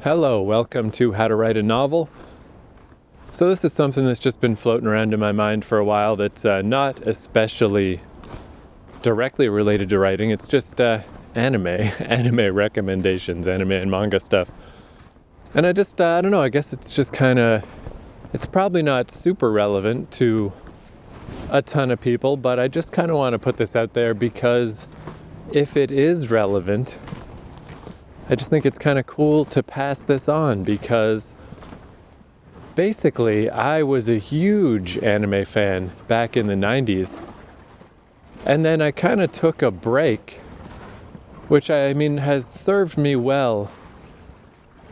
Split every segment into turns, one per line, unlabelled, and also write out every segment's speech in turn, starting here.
Hello, welcome to How to Write a Novel. So this is something that's just been floating around in my mind for a while that's not especially directly related to writing. It's just anime recommendations, anime and manga stuff. And I don't know, I guess it's just it's probably not super relevant to a ton of people, but I just kind of want to put this out there because if it is relevant, I just think it's kind of cool to pass this on because basically I was a huge anime fan back in the 90s, and then I kind of took a break, which I mean has served me well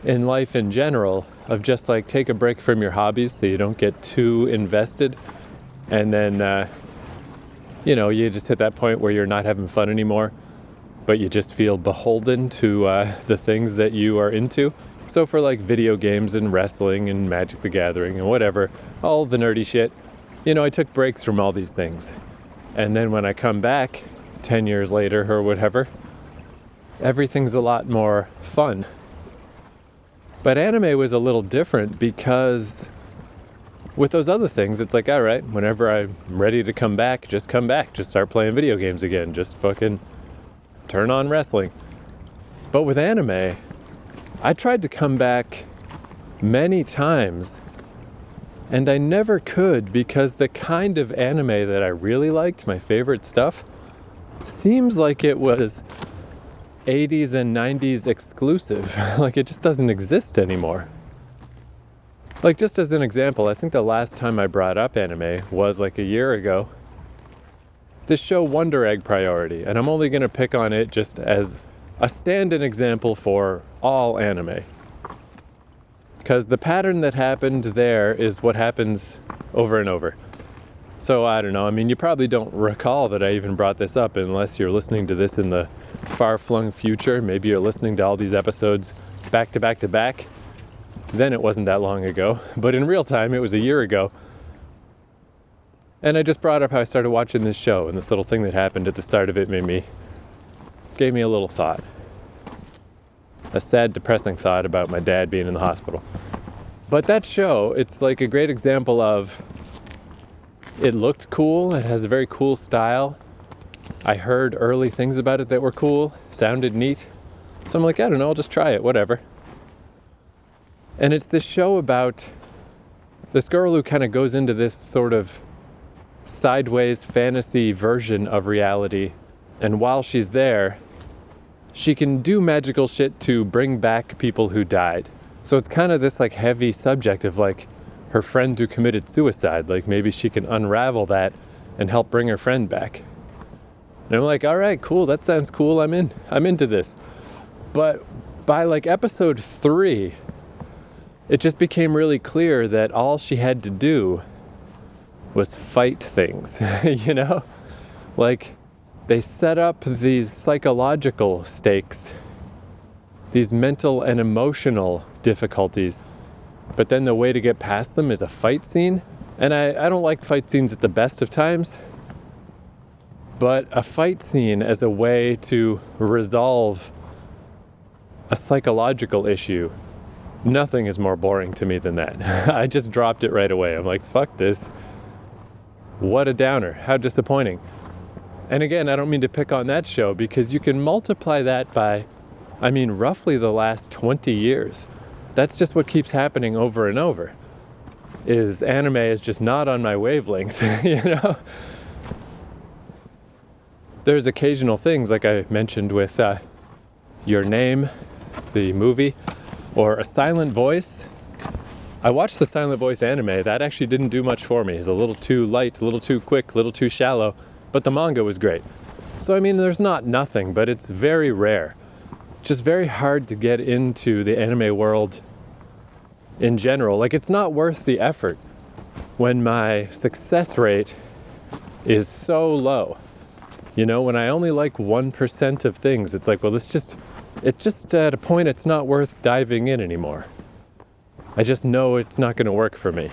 in life in general, of just like take a break from your hobbies so you don't get too invested, and then you just hit that point where you're not having fun anymore, but you just feel beholden to the things that you are into. So for like video games and wrestling and Magic the Gathering and whatever, all the nerdy shit, I took breaks from all these things. And then when I come back 10 years later or whatever, everything's a lot more fun. But anime was a little different because with those other things, it's like, all right, whenever I'm ready to come back, just start playing video games again, just fucking turn on wrestling. But with anime, I tried to come back many times and I never could because the kind of anime that I really liked, my favorite stuff, seems like it was 80s and 90s exclusive. Like it just doesn't exist anymore. Like just as an example, I think the last time I brought up anime was like a year ago. This show Wonder Egg Priority, and I'm only going to pick on it just as a stand-in example for all anime. Because the pattern that happened there is what happens over and over. So I don't know, I mean, you probably don't recall that I even brought this up unless you're listening to this in the far-flung future. Maybe you're listening to all these episodes back to back to back. Then it wasn't that long ago. But in real time, it was a year ago. And I just brought up how I started watching this show, and this little thing that happened at the start of it gave me a little thought. A sad, depressing thought about my dad being in the hospital. But that show, it's like a great example of, it looked cool, it has a very cool style. I heard early things about it that were cool, sounded neat. So I'm like, I don't know, I'll just try it, whatever. And it's this show about this girl who kind of goes into this sort of sideways fantasy version of reality, and while she's there she can do magical shit to bring back people who died. So it's kind of this like heavy subject of like her friend who committed suicide, like maybe she can unravel that and help bring her friend back. And I'm like, all right, cool, that sounds cool, I'm into this. But by like episode 3 it just became really clear that all she had to do was fight things, Like, they set up these psychological stakes, these mental and emotional difficulties, but then the way to get past them is a fight scene. And I don't like fight scenes at the best of times, but a fight scene as a way to resolve a psychological issue, nothing is more boring to me than that. I just dropped it right away. I'm like, fuck this. What a downer. How disappointing. And again, I don't mean to pick on that show because you can multiply that by, roughly the last 20 years. That's just what keeps happening over and over. Is anime is just not on my wavelength, There's occasional things like I mentioned with Your Name, the movie, or A Silent Voice. I watched the Silent Voice anime. That actually didn't do much for me. It's a little too light, a little too quick, a little too shallow, but the manga was great. So there's not nothing, but it's very rare. Just very hard to get into the anime world in general. Like, it's not worth the effort when my success rate is so low. When I only like 1% of things, it's like, well, it's just at a point it's not worth diving in anymore. I just know it's not going to work for me.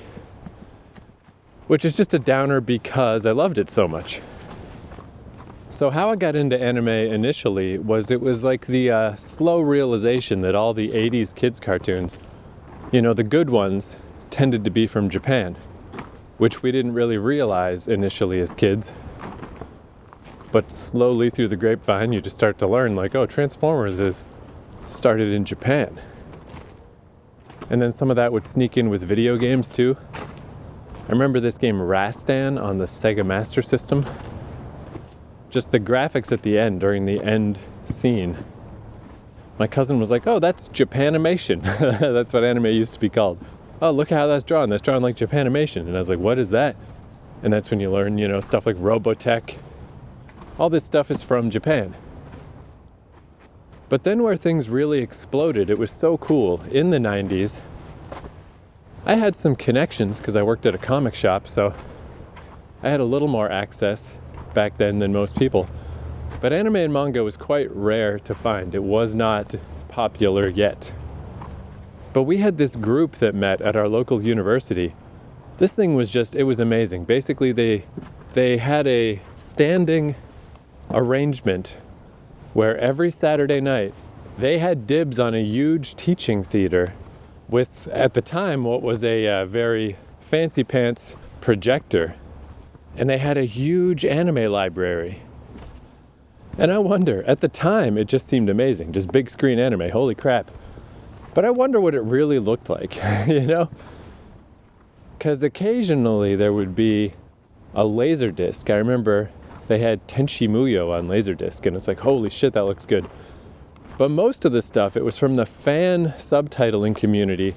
Which is just a downer because I loved it so much. So how I got into anime initially was it was like the slow realization that all the 80s kids cartoons, the good ones, tended to be from Japan, which we didn't really realize initially as kids. But slowly through the grapevine, you just start to learn, like, oh, Transformers is started in Japan. And then some of that would sneak in with video games too. I remember this game Rastan on the Sega Master System. Just the graphics at the end, during the end scene. My cousin was like, oh, that's Japanimation. That's what anime used to be called. Oh, look how that's drawn. That's drawn like Japanimation. And I was like, what is that? And that's when you learn, stuff like Robotech. All this stuff is from Japan. But then where things really exploded, it was so cool. In the 90s, I had some connections because I worked at a comic shop, so I had a little more access back then than most people. But anime and manga was quite rare to find. It was not popular yet. But we had this group that met at our local university. This thing was it was amazing. Basically, they had a standing arrangement where every Saturday night they had dibs on a huge teaching theater with, at the time, what was a very fancy pants projector. And they had a huge anime library. And I wonder, at the time, it just seemed amazing. Just big screen anime, holy crap. But I wonder what it really looked like, Because occasionally there would be a laser disc. I remember they had Tenchi Muyo on Laserdisc, and it's like, holy shit, that looks good. But most of the stuff, it was from the fan subtitling community,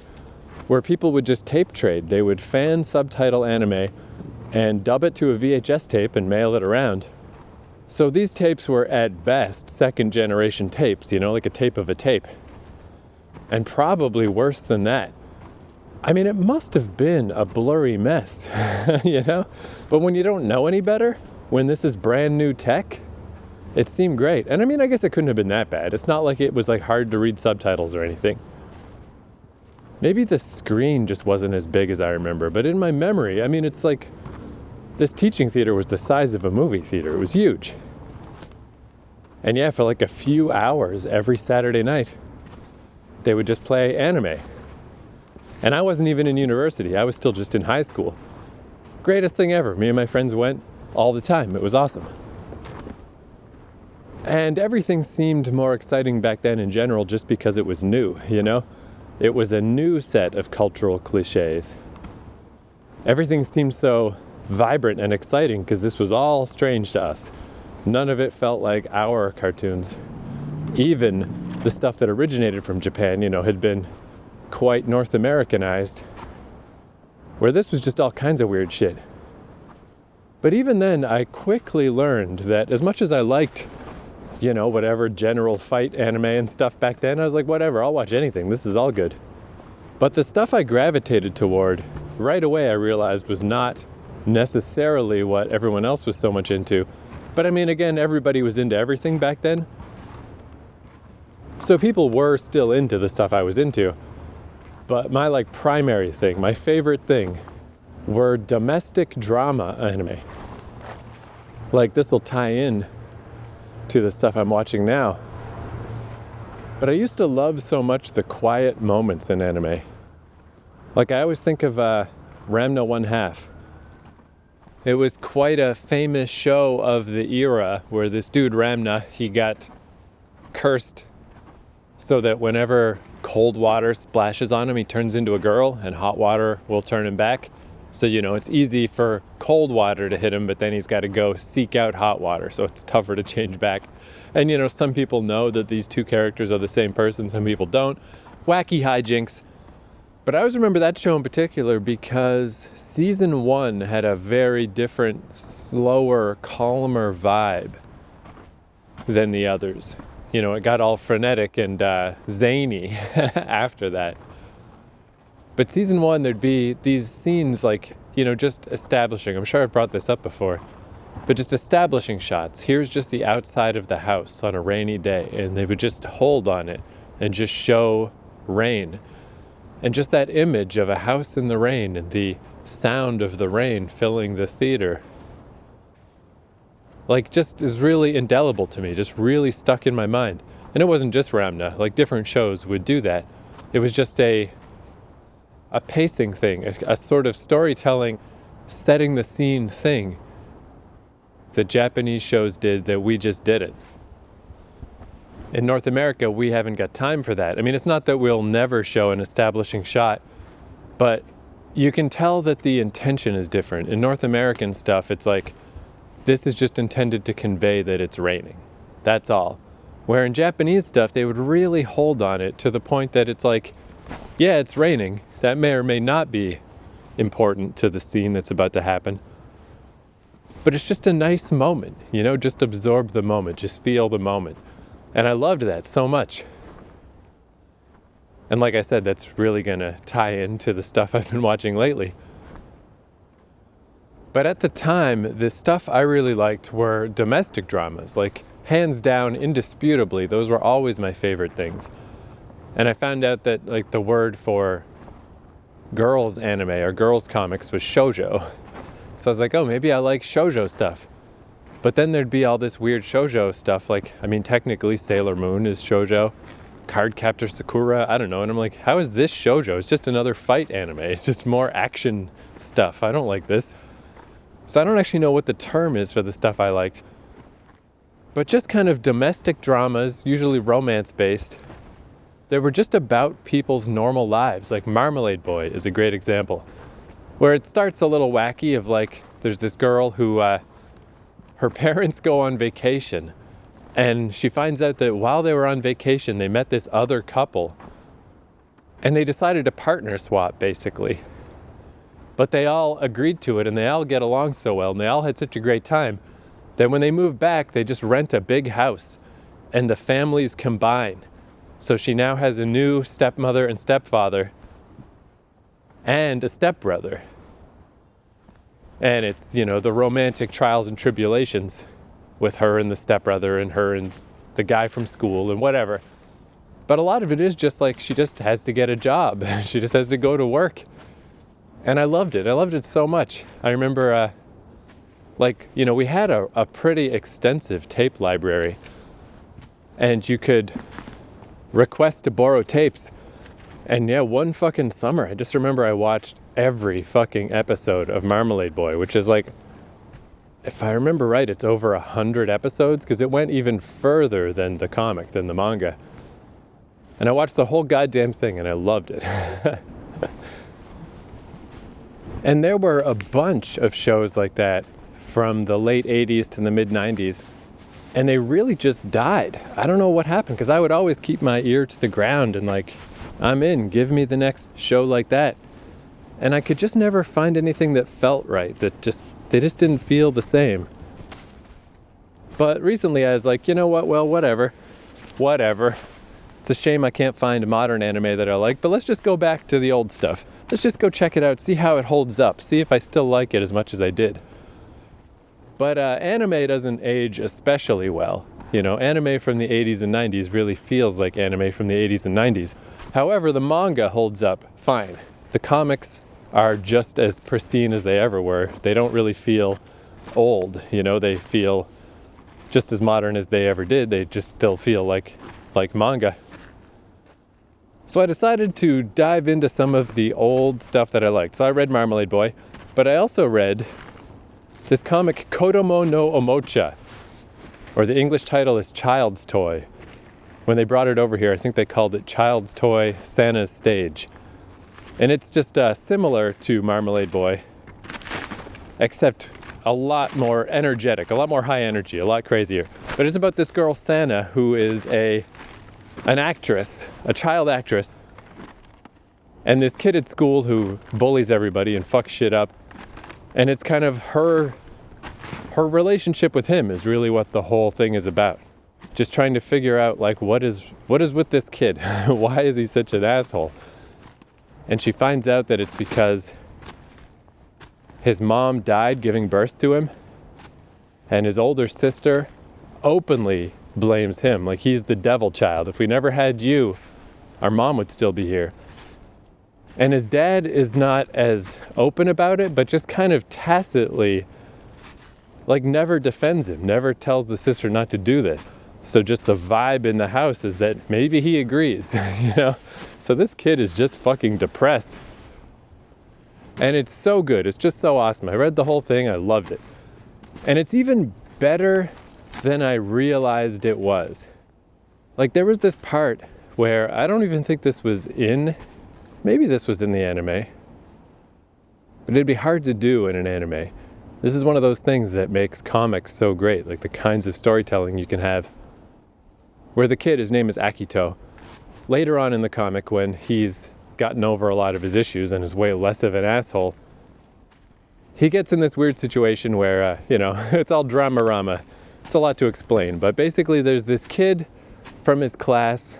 where people would just tape trade. They would fan subtitle anime and dub it to a VHS tape and mail it around. So these tapes were at best second generation tapes, like a tape of a tape. And probably worse than that. I mean, it must have been a blurry mess, But when you don't know any better, when this is brand new tech, it seemed great. And I mean, I guess it couldn't have been that bad. It's not like it was like hard to read subtitles or anything. Maybe the screen just wasn't as big as I remember, but in my memory, I mean, it's like this teaching theater was the size of a movie theater. It was huge. And yeah, for like a few hours every Saturday night, they would just play anime. And I wasn't even in university. I was still just in high school. Greatest thing ever. Me and my friends went all the time. It was awesome. And everything seemed more exciting back then in general just because it was new, It was a new set of cultural cliches. Everything seemed so vibrant and exciting because this was all strange to us. None of it felt like our cartoons. Even the stuff that originated from Japan, had been quite North Americanized, where this was just all kinds of weird shit. But even then, I quickly learned that as much as I liked, whatever general fight anime and stuff back then, I was like, whatever, I'll watch anything. This is all good. But the stuff I gravitated toward, right away I realized was not necessarily what everyone else was so much into. But I mean, again, everybody was into everything back then. So people were still into the stuff I was into. But my primary thing, my favorite thing, were domestic drama anime. This will tie in to the stuff I'm watching now. But I used to love so much the quiet moments in anime. I always think of Ramna One Half. It was quite a famous show of the era where this dude Ramna, he got cursed so that whenever cold water splashes on him, he turns into a girl, and hot water will turn him back. So, it's easy for cold water to hit him, but then he's got to go seek out hot water, so it's tougher to change back. And, some people know that these two characters are the same person, some people don't. Wacky hijinks. But I always remember that show in particular because season 1 had a very different, slower, calmer vibe than the others. It got all frenetic and zany after that. But season 1, there'd be these scenes just establishing, I'm sure I've brought this up before, but just establishing shots. Here's just the outside of the house on a rainy day, and they would just hold on it and just show rain. And just that image of a house in the rain and the sound of the rain filling the theater. like just is really indelible to me, just really stuck in my mind. And it wasn't just Ramna, like different shows would do that. It was just a pacing thing, a sort of storytelling, setting the scene thing that Japanese shows did that we just didn't. In North America, we haven't got time for that. I mean, it's not that we'll never show an establishing shot, but you can tell that the intention is different. In North American stuff, it's like, this is just intended to convey that it's raining. That's all. Where in Japanese stuff, they would really hold on it to the point that it's like, yeah, it's raining. That may or may not be important to the scene that's about to happen. But it's just a nice moment, you know, just absorb the moment, just feel the moment. And I loved that so much. And like I said, that's really gonna tie into the stuff I've been watching lately. But at the time, the stuff I really liked were domestic dramas. Like, hands down, indisputably, those were always my favorite things. And I found out that, like, the word for girls anime or girls comics was shoujo. So I was like, oh, maybe I like shoujo stuff. But then there'd be all this weird shoujo stuff, like, I mean, technically Sailor Moon is shoujo, Cardcaptor Sakura, I don't know. And I'm like, how is this shoujo? It's just another fight anime. It's just more action stuff. I don't like this. So I don't actually know what the term is for the stuff I liked. But just kind of domestic dramas, usually romance-based, they were just about people's normal lives. Like Marmalade Boy is a great example, where it starts a little wacky of like, there's this girl who, her parents go on vacation, and she finds out that while they were on vacation, they met this other couple, and they decided to partner swap, basically. But they all agreed to it, and they all get along so well, and they all had such a great time, that when they move back, they just rent a big house, and the families combine. So she now has a new stepmother and stepfather, and a stepbrother. And it's, you know, the romantic trials and tribulations with her and the stepbrother and her and the guy from school and whatever. But a lot of it is just like, she just has to get a job. She just has to go to work. And I loved it. I loved it so much. I remember, like, you know, we had a pretty extensive tape library, and you could request to borrow tapes. And yeah, one fucking summer, I just remember I watched every fucking episode of Marmalade Boy, which is like, if I remember right, it's over 100 episodes, because it went even further than the comic, than the manga. And I watched the whole goddamn thing, and I loved it. And there were a bunch of shows like that from the late 80s to the mid 90s, and they really just died. I don't know what happened, because I would always keep my ear to the ground and like, I'm in, give me the next show like that. And I could just never find anything that felt right, they just didn't feel the same. But recently I was like, you know what, well, whatever. It's a shame I can't find a modern anime that I like, but let's just go back to the old stuff. Let's just go check it out, see how it holds up, see if I still like it as much as I did. But anime doesn't age especially well. You know, anime from the 80s and 90s really feels like anime from the 80s and 90s. However, the manga holds up fine. The comics are just as pristine as they ever were. They don't really feel old, you know, they feel just as modern as they ever did. They just still feel like manga. So I decided to dive into some of the old stuff that I liked. So I read Marmalade Boy, but I also read this comic Kodomo No Omocha, or the English title is Child's Toy. When they brought it over here, I think they called it Child's Toy Santa's Stage. And it's just similar to Marmalade Boy, except a lot more energetic, a lot more high energy, a lot crazier. But it's about this girl Santa, who is an actress, a child actress, and this kid at school who bullies everybody and fucks shit up. And it's kind of her relationship with him is really what the whole thing is about. Just trying to figure out, like, what is with this kid? Why is he such an asshole? And she finds out that it's because his mom died giving birth to him, and his older sister openly blames him, like he's the devil child. If we never had you, our mom would still be here. And his dad is not as open about it, but just kind of tacitly like never defends him, never tells the sister not to do this. So just the vibe in the house is that maybe he agrees, you know? So this kid is just fucking depressed. And it's so good. It's just so awesome. I read the whole thing. I loved it. And it's even better than I realized it was. Like there was this part where I don't even think this was maybe this was in the anime, but it'd be hard to do in an anime. This is one of those things that makes comics so great, like the kinds of storytelling you can have where the kid, his name is Akito, later on in the comic when he's gotten over a lot of his issues and is way less of an asshole, he gets in this weird situation where, it's all drama-rama. It's a lot to explain, but basically there's this kid from his class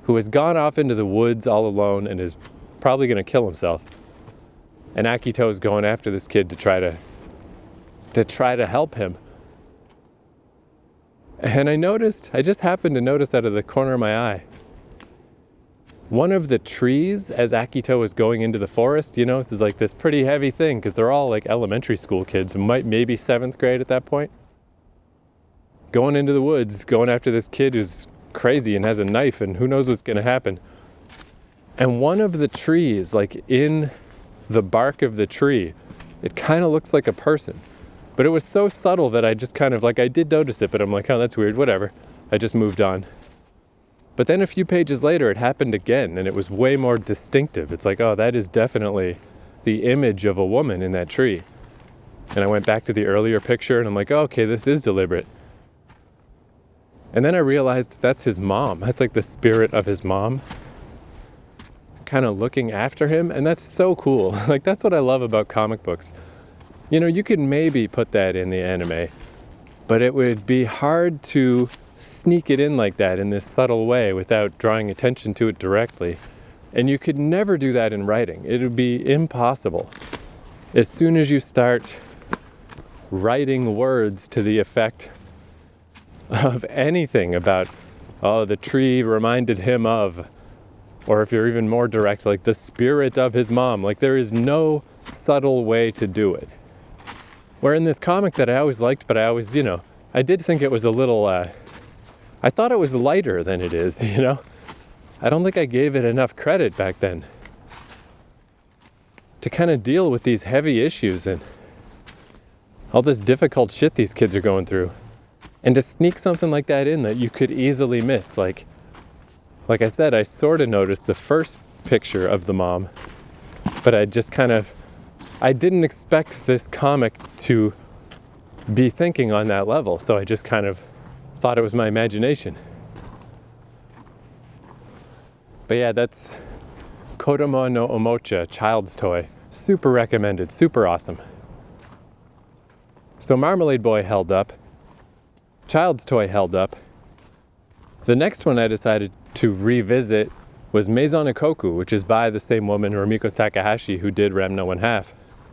who has gone off into the woods all alone and is probably going to kill himself. And Akito is going after this kid to try to help him. And I just happened to notice out of the corner of my eye, one of the trees as Akito is going into the forest, this is like this pretty heavy thing because they're all like elementary school kids, maybe 7th grade at that point. Going into the woods, going after this kid who's crazy and has a knife and who knows what's going to happen. And one of the trees, like in the bark of the tree, it kind of looks like a person. But it was so subtle that I just kind of I did notice it, but I'm like, oh, that's weird, whatever. I just moved on. But then a few pages later, it happened again, and it was way more distinctive. It's like, oh, that is definitely the image of a woman in that tree. And I went back to the earlier picture, and I'm like, oh, okay, this is deliberate. And then I realized that's his mom. That's like the spirit of his mom kind of looking after him, and that's so cool. Like, that's what I love about comic books. You could maybe put that in the anime, but it would be hard to sneak it in like that in this subtle way without drawing attention to it directly. And you could never do that in writing. It would be impossible. As soon as you start writing words to the effect of anything about, oh, the tree reminded him of, or if you're even more direct, like the spirit of his mom, like there is no subtle way to do it. Where in this comic that I always liked, but I always, I did think it was a little, I thought it was lighter than it is, I don't think I gave it enough credit back then to kind of deal with these heavy issues and all this difficult shit these kids are going through. And to sneak something like that in that you could easily miss, like I said, I sort of noticed the first picture of the mom, but I didn't expect this comic to be thinking on that level, so I just kind of thought it was my imagination. But yeah, that's Kodomo No Omocha, child's toy. Super recommended, super awesome. So Marmalade Boy held up. Child's toy held up. The next one I decided to revisit was Maison Ikkoku, which is by the same woman, Rumiko Takahashi, who did Ramna 1/2.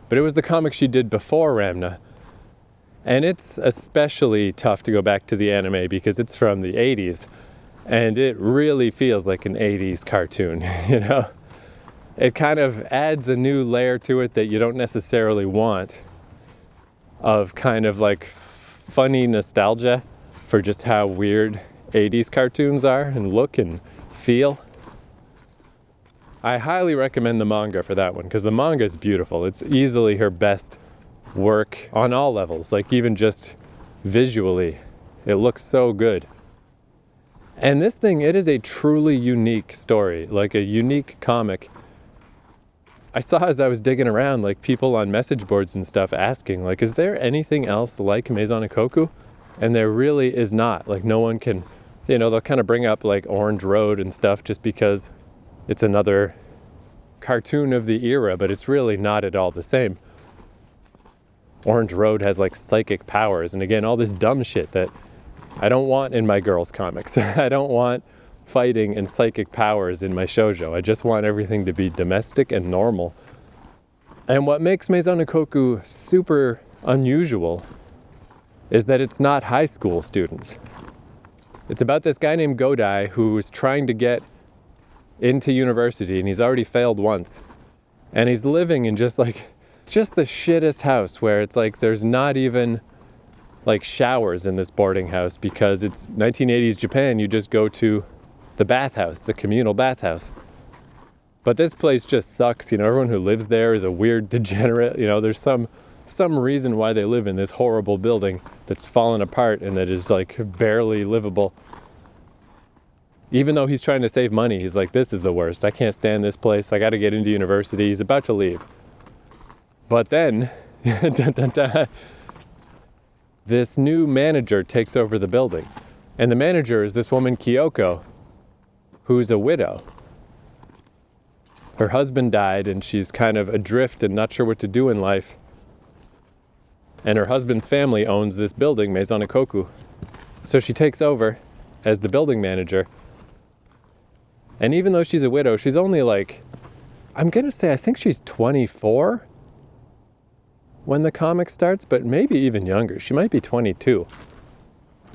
But it was the comic she did before Ramna. And it's especially tough to go back to the anime because it's from the 80s. And it really feels like an 80s cartoon, It kind of adds a new layer to it that you don't necessarily want, of kind of like funny nostalgia for just how weird 80s cartoons are and look and feel. I highly recommend the manga for that one because the manga is beautiful. It's easily her best work on all levels, like even just visually. It looks so good. And this thing, it is a truly unique story, like a unique comic. I saw as I was digging around, like people on message boards and stuff asking, like, is there anything else like Maison Ikkoku? And there really is not. Like no one can, they'll kind of bring up like Orange Road and stuff just because it's another cartoon of the era, but it's really not at all the same. Orange Road has like psychic powers, and again, all this dumb shit that I don't want in my girls' comics. I don't want fighting and psychic powers in my shoujo. I just want everything to be domestic and normal. And what makes Maison Ikkoku super unusual is that it's not high school students. It's about this guy named Godai who's trying to get into university, and he's already failed once. And he's living in just the shittest house where it's like there's not even like showers in this boarding house because it's 1980s Japan. You just go to the bathhouse, the communal bathhouse. But this place just sucks. You know, everyone who lives there is a weird degenerate. You know, there's some reason why they live in this horrible building that's fallen apart and that is like barely livable. Even though he's trying to save money, he's like, this is the worst. I can't stand this place. I got to get into university. He's about to leave. But then, this new manager takes over the building. And the manager is this woman, Kyoko, who's a widow. Her husband died and she's kind of adrift and not sure what to do in life. And her husband's family owns this building, Maison Ikkoku. So she takes over as the building manager. And even though she's a widow, she's only like, I'm going to say, I think she's 24 when the comic starts, but maybe even younger. She might be 22.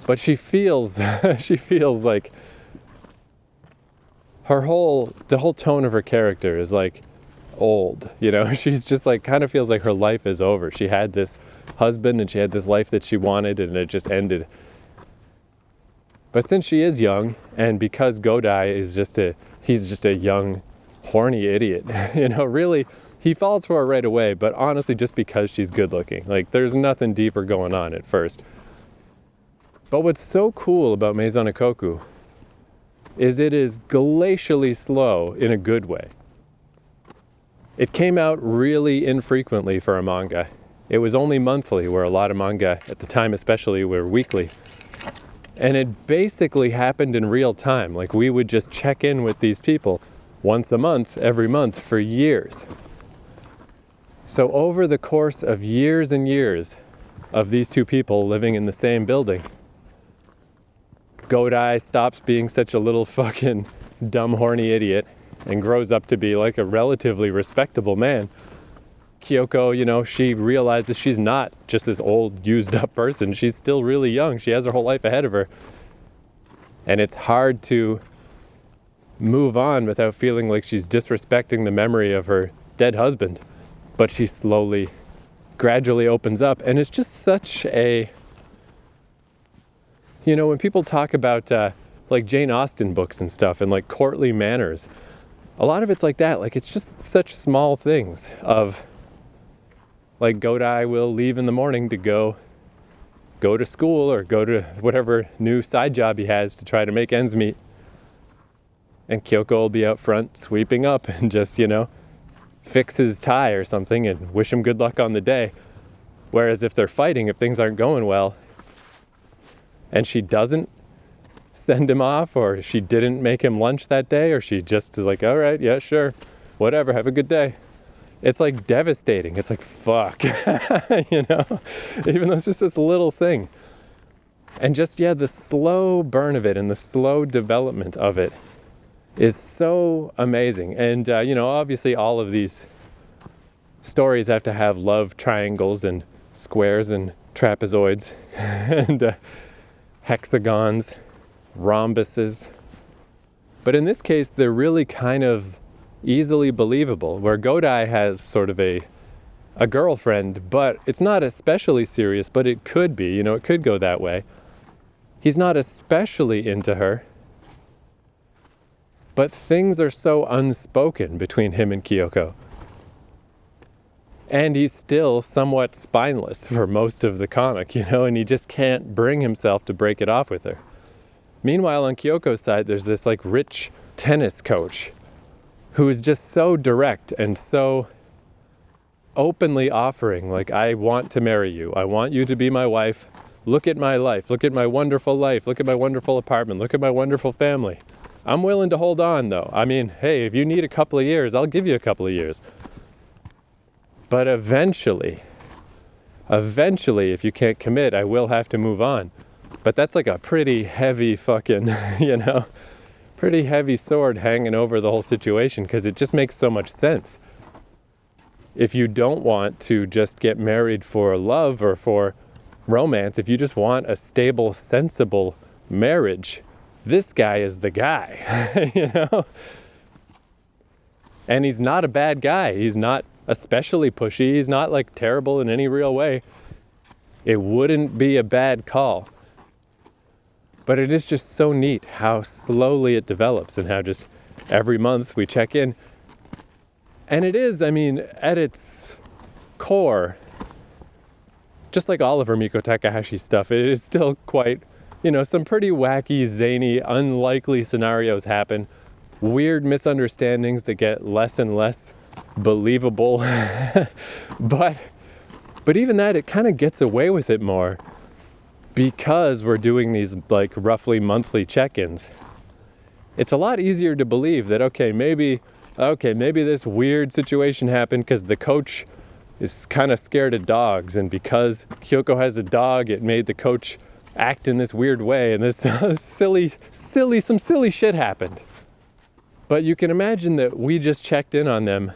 But she feels, she feels like the whole tone of her character is like old, you know? She's just like, kind of feels like her life is over. She had this husband and she had this life that she wanted and it just ended. But since she is young, and because Godai is he's just a young, horny idiot, you know, really, he falls for her right away, but honestly, just because she's good looking. Like, there's nothing deeper going on at first. But what's so cool about Maison Ikkoku is it is glacially slow in a good way. It came out really infrequently for a manga. It was only monthly, where a lot of manga, at the time especially, were weekly. And it basically happened in real time. Like, we would just check in with these people once a month, every month, for years. So over the course of years and years of these two people living in the same building, Godai stops being such a little fucking dumb, horny idiot and grows up to be like a relatively respectable man. Kyoko, you know, she realizes she's not just this old, used up person. She's still really young. She has her whole life ahead of her. And it's hard to move on without feeling like she's disrespecting the memory of her dead husband. But she slowly, gradually opens up. And it's just such a, you know, when people talk about like Jane Austen books and stuff and like courtly manners, a lot of it's like that. Like, it's just such small things of, like, Godai will leave in the morning to go to school or go to whatever new side job he has to try to make ends meet. And Kyoko will be out front sweeping up and just, you know, fix his tie or something and wish him good luck on the day. Whereas if they're fighting, if things aren't going well, and she doesn't send him off, or she didn't make him lunch that day, or she just is like, all right, yeah, sure, whatever, have a good day. It's like devastating. It's like, fuck, you know, even though it's just this little thing. And just, yeah, the slow burn of it and the slow development of it is so amazing. And, you know, obviously all of these stories have to have love triangles and squares and trapezoids and hexagons, rhombuses. But in this case, they're really kind of easily believable, where Godai has sort of a girlfriend, but it's not especially serious, but it could be, you know, it could go that way. He's not especially into her, but things are so unspoken between him and Kyoko. And he's still somewhat spineless for most of the comic, you know, and he just can't bring himself to break it off with her. Meanwhile, on Kyoko's side, there's this like rich tennis coach who is just so direct and so openly offering, like, I want to marry you. I want you to be my wife. Look at my life. Look at my wonderful life. Look at my wonderful apartment. Look at my wonderful family. I'm willing to hold on, though. I mean, hey, if you need a couple of years, I'll give you a couple of years. But eventually, if you can't commit, I will have to move on. But that's like a pretty heavy fucking, you know, pretty heavy sword hanging over the whole situation, because it just makes so much sense. If you don't want to just get married for love or for romance, if you just want a stable, sensible marriage, this guy is the guy, you know? And he's not a bad guy. He's not especially pushy. He's not like terrible in any real way. it wouldn't be a bad call. But it is just so neat how slowly it develops and how just every month we check in. And it is, I mean, at its core, just like all of her Miko Takahashi stuff, it is still quite, some pretty wacky, zany, unlikely scenarios happen. Weird misunderstandings that get less and less believable. But even that, it kind of gets away with it more because we're doing these like roughly monthly check-ins. It's a lot easier to believe that, okay, maybe this weird situation happened because the coach is kind of scared of dogs, and because Kyoko has a dog, it made the coach act in this weird way, and this some silly shit happened. But you can imagine that we just checked in on them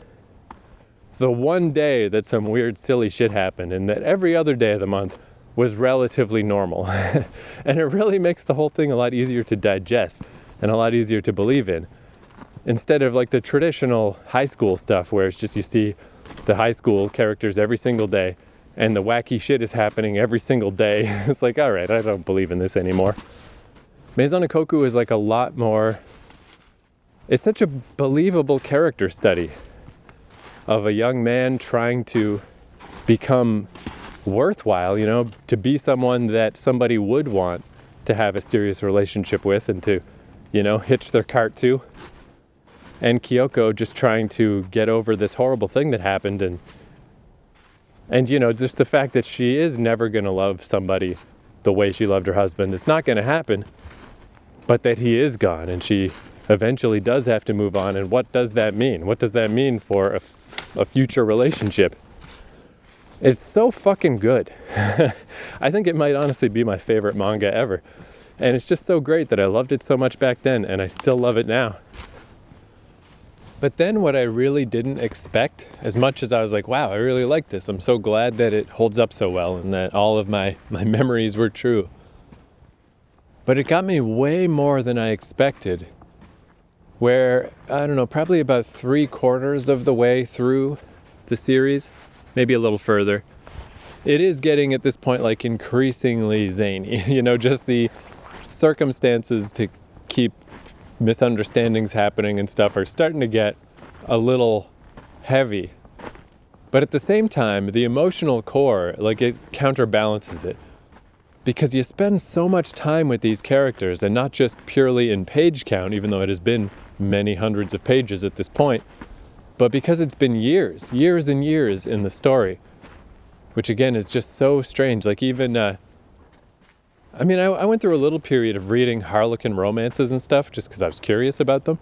the one day that some weird silly shit happened, and that every other day of the month was relatively normal. And it really makes the whole thing a lot easier to digest and a lot easier to believe in, instead of like the traditional high school stuff where it's just you see the high school characters every single day and the wacky shit is happening every single day. It's like, all right, I don't believe in this anymore. Maison Ikkoku is like a lot more, it's such a believable character study of a young man trying to become worthwhile, to be someone that somebody would want to have a serious relationship with and to, hitch their cart to. And Kyoko just trying to get over this horrible thing that happened, and just the fact that she is never going to love somebody the way she loved her husband. It's not going to happen, but that he is gone and she eventually does have to move on. And what does that mean? What does that mean for a future relationship? It's so fucking good. I think it might honestly be my favorite manga ever. And it's just so great that I loved it so much back then and I still love it now. But then what I really didn't expect, as much as I was like, wow, I really like this. I'm so glad that it holds up so well and that all of my memories were true. But it got me way more than I expected, where, I don't know, probably about 3/4 of the way through the series, maybe a little further, it is getting at this point like increasingly zany. Just the circumstances to keep misunderstandings happening and stuff are starting to get a little heavy. But at the same time, the emotional core, like it counterbalances it. Because you spend so much time with these characters, and not just purely in page count, even though it has been many hundreds of pages at this point, but because it's been years and years in the story, which again is just so strange. Like even, I went through a little period of reading Harlequin romances and stuff just because I was curious about them.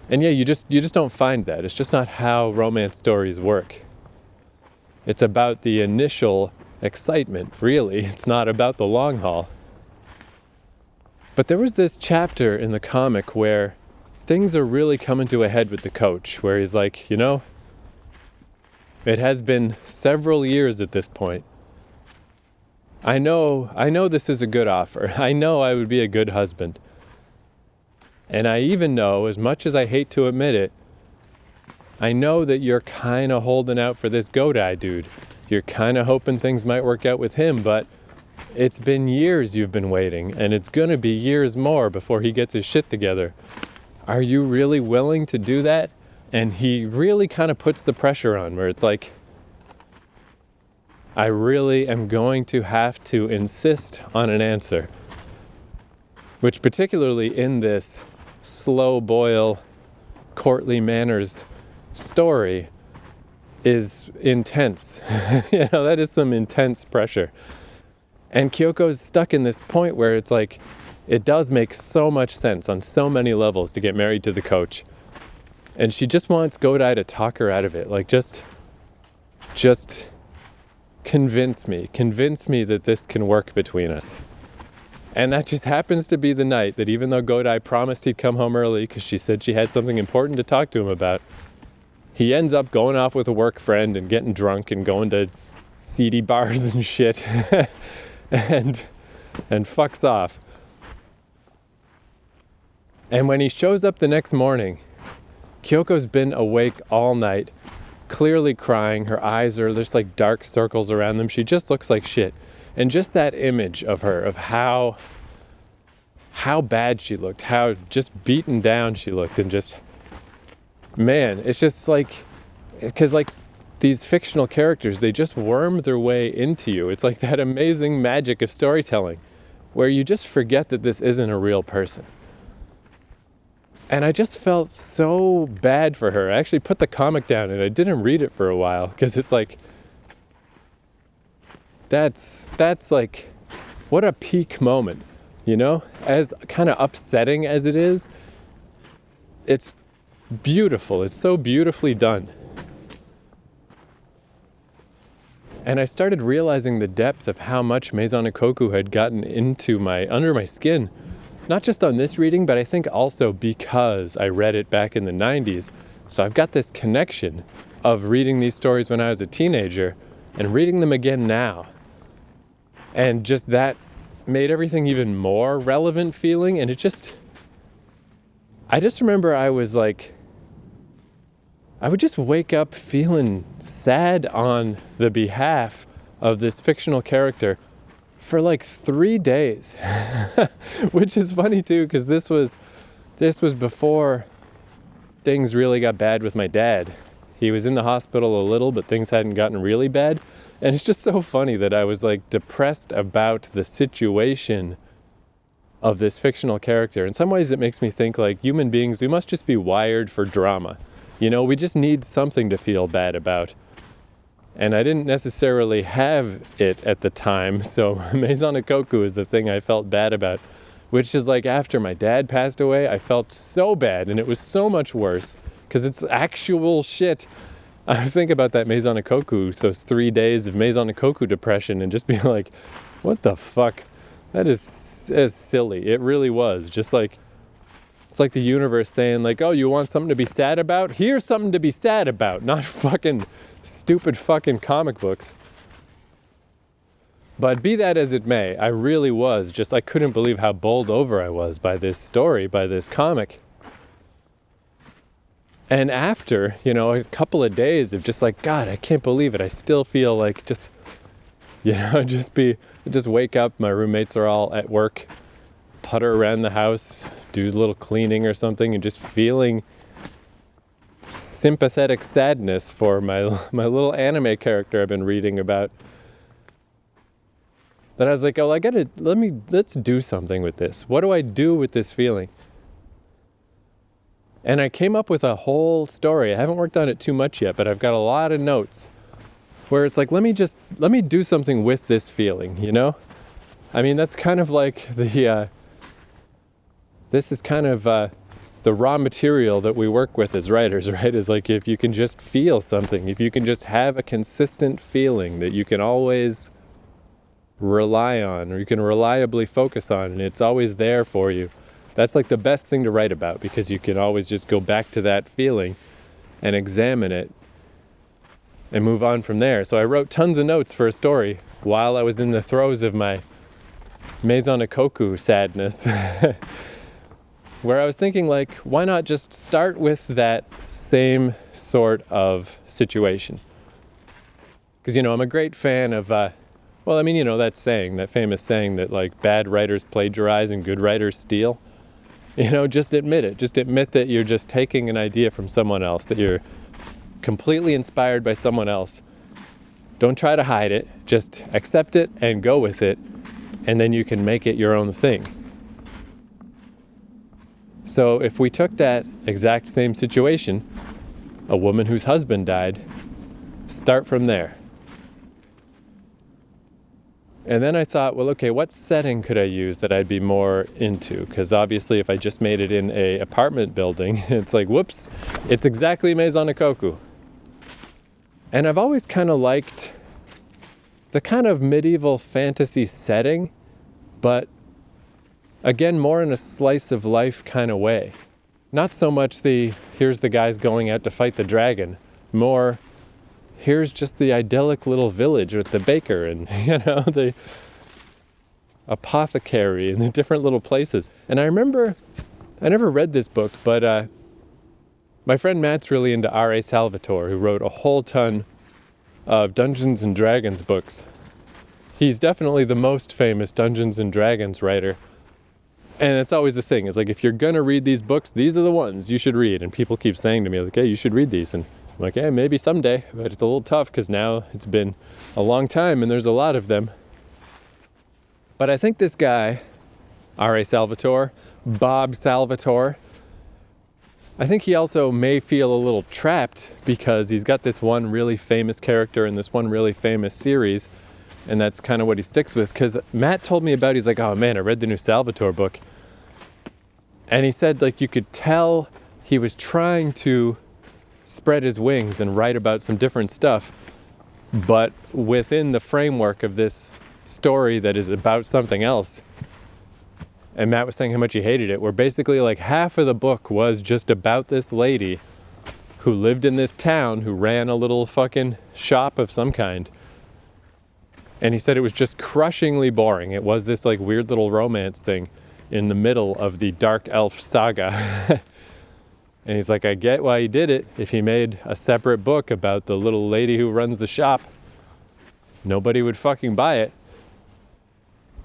And yeah, you just don't find that. It's just not how romance stories work. It's about the initial excitement, really. It's not about the long haul. But there was this chapter in the comic where things are really coming to a head with the coach, where he's like, it has been several years at this point. I know this is a good offer. I know I would be a good husband. And I even know, as much as I hate to admit it, I know that you're kind of holding out for this Godai dude. You're kind of hoping things might work out with him, but it's been years you've been waiting, and it's going to be years more before he gets his shit together. Are you really willing to do that? And he really kind of puts the pressure on, where it's like, I really am going to have to insist on an answer. Which particularly in this slow boil, courtly manners story is intense. That is some intense pressure. And Kyoko's stuck in this point where it's like, it does make so much sense on so many levels to get married to the coach. And she just wants Godai to talk her out of it. Like, just convince me that this can work between us. And that just happens to be the night that, even though Godai promised he'd come home early because she said she had something important to talk to him about, he ends up going off with a work friend and getting drunk and going to seedy bars and shit and fucks off. And when he shows up the next morning, Kyoko's been awake all night, clearly crying. Her eyes are just like dark circles around them. She just looks like shit. And just that image of her, of how bad she looked, how just beaten down she looked, and just, man, it's just like, because like these fictional characters, they just worm their way into you. It's like that amazing magic of storytelling where you just forget that this isn't a real person. And I just felt so bad for her. I actually put the comic down and I didn't read it for a while because it's like, that's like, what a peak moment, you know? As kind of upsetting as it is, it's beautiful. It's so beautifully done. And I started realizing the depth of how much Maison Ikkoku had gotten under my skin. Not just on this reading, but I think also because I read it back in the 90s. So I've got this connection of reading these stories when I was a teenager and reading them again now. And just that made everything even more relevant feeling. And I just remember I was like, I would just wake up feeling sad on the behalf of this fictional character for like 3 days, which is funny too, because this was before things really got bad with my dad. He was in the hospital a little, but things hadn't gotten really bad. And it's just so funny that I was like depressed about the situation of this fictional character. In some ways it makes me think like human beings, we must just be wired for drama. You know, we just need something to feel bad about. And I didn't necessarily have it at the time, so Maison Ikkoku is the thing I felt bad about, which is like after my dad passed away, I felt so bad, and it was so much worse, because it's actual shit. I think about that Maison Ikkoku, those 3 days of Maison Ikkoku depression, and just being like, what the fuck? That is silly. It really was. Just like, it's like the universe saying like, oh, you want something to be sad about? Here's something to be sad about, not fucking stupid fucking comic books. But be that as it may, I really was just, I couldn't believe how bowled over I was by this story, by this comic. And after, you know, a couple of days of just like, God, I can't believe it. I still feel like just, you know, just wake up. My roommates are all at work, putter around the house, do a little cleaning or something, and just feeling sympathetic sadness for my little anime character I've been reading about. Then I was like, oh, let's do something with this. What do I do with this feeling? And I came up with a whole story. I haven't worked on it too much yet, but I've got a lot of notes where it's like, let me do something with this feeling, you know? I mean, that's kind of like this is kind of the raw material that we work with as writers, right? Is like, if you can just feel something, if you can just have a consistent feeling that you can always rely on, or you can reliably focus on, and it's always there for you. That's like the best thing to write about, because you can always just go back to that feeling and examine it and move on from there. So I wrote tons of notes for a story while I was in the throes of my Maison Ikkoku sadness, where I was thinking like, why not just start with that same sort of situation? Because, you know, I'm a great fan of, well, I mean, you know, that famous saying that like bad writers plagiarize and good writers steal. You know, just admit it. Just admit that you're just taking an idea from someone else, that you're completely inspired by someone else. Don't try to hide it. Just accept it and go with it, and then you can make it your own thing. So if we took that exact same situation, a woman whose husband died, start from there. And then I thought, well, okay, what setting could I use that I'd be more into? Because obviously if I just made it in a apartment building, it's like, whoops, it's exactly Maison Ikkoku. And I've always kind of liked the kind of medieval fantasy setting, but again, more in a slice of life kind of way. Not so much here's the guys going out to fight the dragon, more here's just the idyllic little village with the baker and, you know, the apothecary and the different little places. And I remember, I never read this book, but my friend Matt's really into R.A. Salvatore, who wrote a whole ton of Dungeons and Dragons books. he's definitely the most famous Dungeons and Dragons writer. And it's always the thing. It's like, if you're going to read these books, these are the ones you should read. And people keep saying to me, like, hey, you should read these. And I'm like, hey, maybe someday. But it's a little tough because now it's been a long time and there's a lot of them. But I think this guy, R.A. Salvatore, Bob Salvatore, I think he also may feel a little trapped because he's got this one really famous character in this one really famous series. And that's kind of what he sticks with. Because Matt told me about, he's like, oh man, I read the new Salvatore book. And he said, like, you could tell he was trying to spread his wings and write about some different stuff, but within the framework of this story that is about something else. And Matt was saying how much he hated it, where basically like half of the book was just about this lady who lived in this town, who ran a little fucking shop of some kind. And he said it was just crushingly boring. It was this like weird little romance thing in the middle of the Dark Elf saga. And he's like, I get why he did it. If he made a separate book about the little lady who runs the shop, nobody would fucking buy it.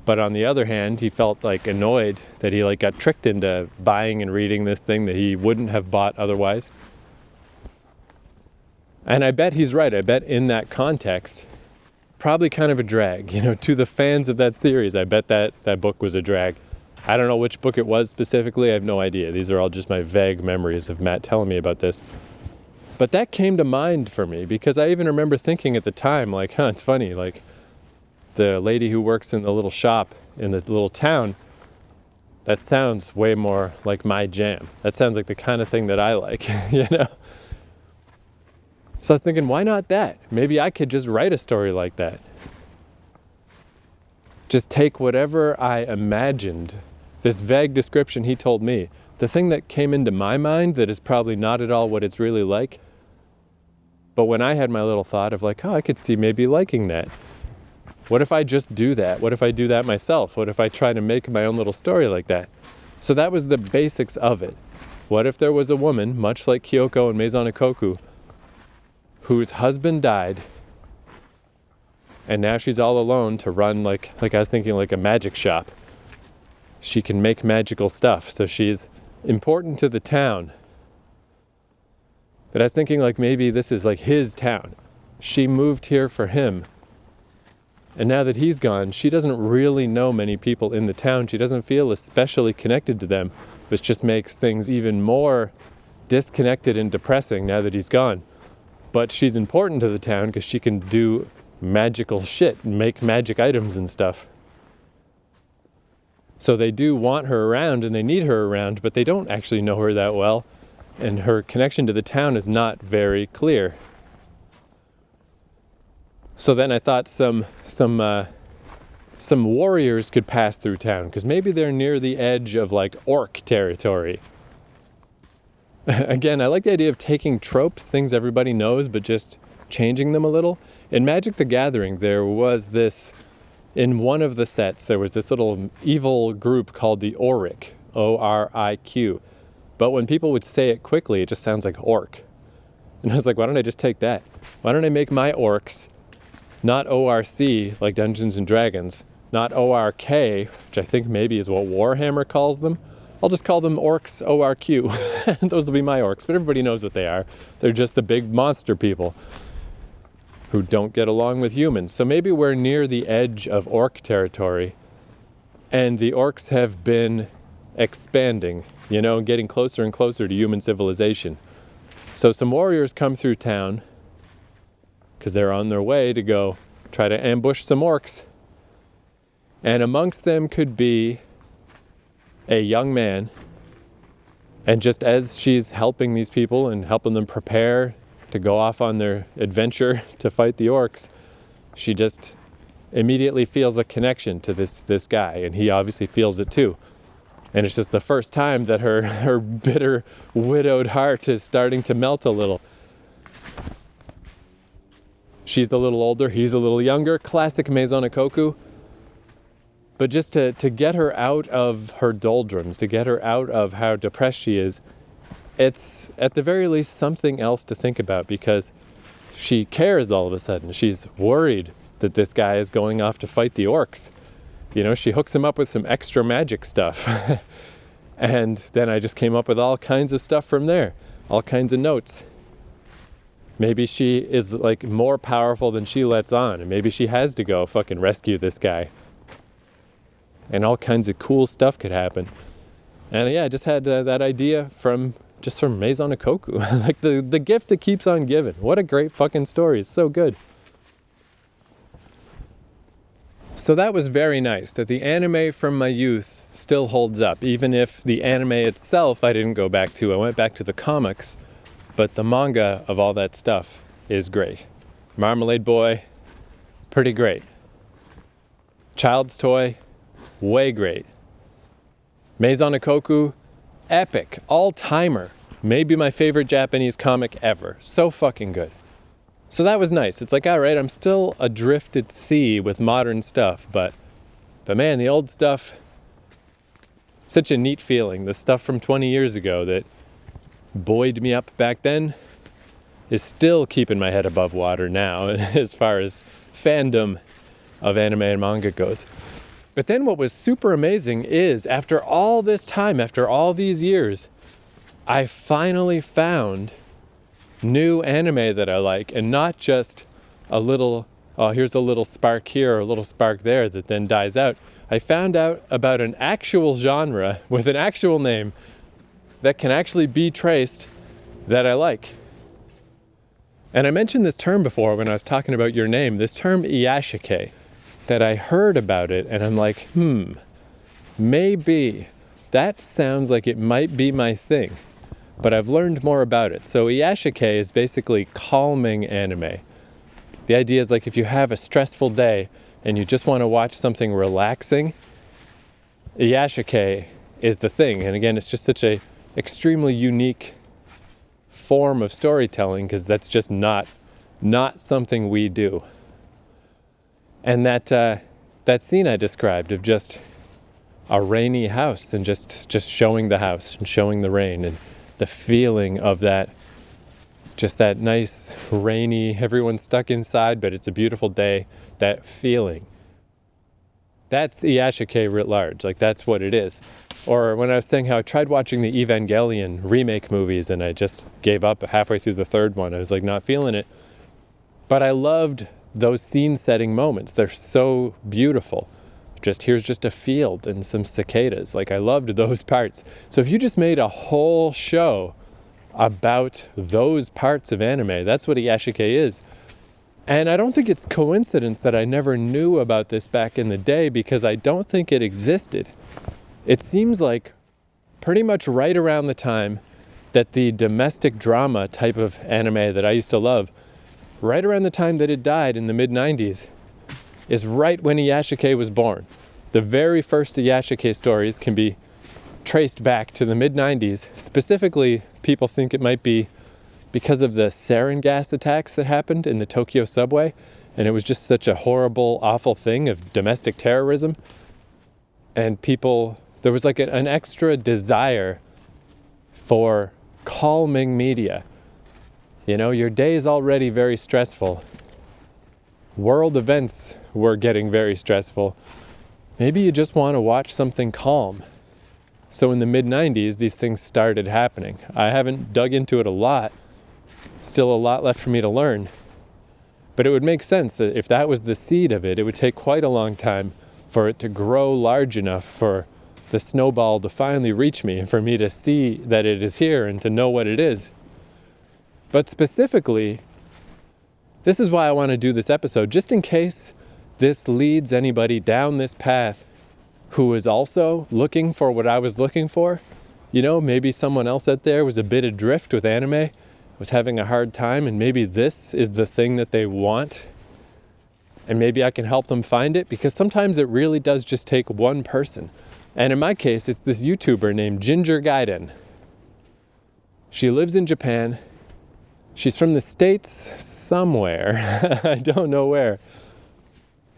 But on the other hand, he felt like annoyed that he like got tricked into buying and reading this thing that he wouldn't have bought otherwise. And I bet he's right. I bet in that context, probably kind of a drag, you know, to the fans of that series. I bet that book was a drag. I don't know which book it was specifically. I have no idea. These are all just my vague memories of Matt telling me about this. But that came to mind for me because I even remember thinking at the time, like, huh, it's funny, like the lady who works in the little shop in the little town, that sounds way more like my jam. That sounds like the kind of thing that I like, you know? So I was thinking, why not that? Maybe I could just write a story like that. Just take whatever I imagined, this vague description he told me, the thing that came into my mind that is probably not at all what it's really like. But when I had my little thought of like, oh, I could see maybe liking that. What if I just do that? What if I do that myself? What if I try to make my own little story like that? So that was the basics of it. What if there was a woman, much like Kyoko and Maison Ikkoku, whose husband died, and now she's all alone to run like I was thinking, like a magic shop. She can make magical stuff, so she's important to the town. But I was thinking like maybe this is like his town. She moved here for him. And now that he's gone, she doesn't really know many people in the town. She doesn't feel especially connected to them, which just makes things even more disconnected and depressing now that he's gone. But she's important to the town because she can do magical shit and make magic items and stuff. So they do want her around and they need her around, but they don't actually know her that well. And her connection to the town is not very clear. So then I thought some warriors could pass through town because maybe they're near the edge of like orc territory. Again, I like the idea of taking tropes, things everybody knows, but just changing them a little. In Magic the Gathering, there was this, in one of the sets, there was this little evil group called the Auric, O-R-I-Q. But when people would say it quickly, it just sounds like orc. And I was like, why don't I just take that? Why don't I make my orcs not O-R-C, like Dungeons and Dragons, not O-R-K, which I think maybe is what Warhammer calls them. I'll just call them orcs O-R-Q. Those will be my orcs, but everybody knows what they are. They're just the big monster people who don't get along with humans. So maybe we're near the edge of orc territory, and the orcs have been expanding, you know, getting closer and closer to human civilization. So some warriors come through town, because they're on their way to go try to ambush some orcs. And amongst them could be a young man. And just as she's helping these people and helping them prepare to go off on their adventure to fight the orcs, she just immediately feels a connection to this guy, and he obviously feels it too. And it's just the first time that her bitter, widowed heart is starting to melt a little. She's a little older, he's a little younger, classic Maison Ikkoku. But just to get her out of her doldrums, to get her out of how depressed she is, it's at the very least something else to think about, because she cares all of a sudden. She's worried that this guy is going off to fight the orcs. You know, she hooks him up with some extra magic stuff. And then I just came up with all kinds of stuff from there, all kinds of notes. Maybe she is like more powerful than she lets on, and maybe she has to go fucking rescue this guy. And all kinds of cool stuff could happen. And yeah, I just had that idea from Maison Ikkoku. Like the gift that keeps on giving. What a great fucking story. It's so good. So that was very nice, that the anime from my youth still holds up, even if the anime itself I didn't go back to. I went back to the comics, but the manga of all that stuff is great. Marmalade Boy, pretty great. Child's Toy, way great. Maison Ikkoku, epic, all-timer. Maybe my favorite Japanese comic ever. So fucking good. So that was nice. It's like, all right, I'm still adrift at sea with modern stuff, but man, the old stuff, such a neat feeling. The stuff from 20 years ago that buoyed me up back then is still keeping my head above water now as far as fandom of anime and manga goes. But then what was super amazing is after all this time, after all these years, I finally found new anime that I like, and not just a little, oh, here's a little spark here or a little spark there that then dies out. I found out about an actual genre with an actual name that can actually be traced that I like. And I mentioned this term before when I was talking about your name, this term iyashike, that I heard about it and I'm like, maybe that sounds like it might be my thing. But I've learned more about it. So iyashike is basically calming anime. The idea is like if you have a stressful day and you just want to watch something relaxing, iyashike is the thing. And again, it's just such a extremely unique form of storytelling because that's just not something we do. And that scene I described of just a rainy house and just showing the house and showing the rain and the feeling of that, just that nice, rainy, everyone's stuck inside, but it's a beautiful day, that feeling. That's iyashike writ large, like that's what it is. Or when I was saying how I tried watching the Evangelion remake movies and I just gave up halfway through the third one, I was like not feeling it. But I loved those scene-setting moments, they're so beautiful. Here's just a field and some cicadas. Like I loved those parts. So if you just made a whole show about those parts of anime, that's what iyashike is. And I don't think it's coincidence that I never knew about this back in the day because I don't think it existed. It seems like pretty much right around the time that the domestic drama type of anime that I used to love, right around the time that it died in the mid-90s, is right when iyashike was born. The very first iyashike stories can be traced back to the mid-90s. Specifically, people think it might be because of the sarin gas attacks that happened in the Tokyo subway, and it was just such a horrible, awful thing of domestic terrorism. And there was like an extra desire for calming media. You know, your day is already very stressful. World events were getting very stressful. Maybe you just want to watch something calm. So in the mid-90s, these things started happening. I haven't dug into it a lot. Still a lot left for me to learn. But it would make sense that if that was the seed of it, it would take quite a long time for it to grow large enough for the snowball to finally reach me and for me to see that it is here and to know what it is. But specifically, this is why I want to do this episode, just in case this leads anybody down this path who is also looking for what I was looking for. You know, maybe someone else out there was a bit adrift with anime, was having a hard time, and maybe this is the thing that they want. And maybe I can help them find it, because sometimes it really does just take one person. And in my case, it's this YouTuber named Ginger Gaiden. She lives in Japan. She's from the States somewhere. I don't know where.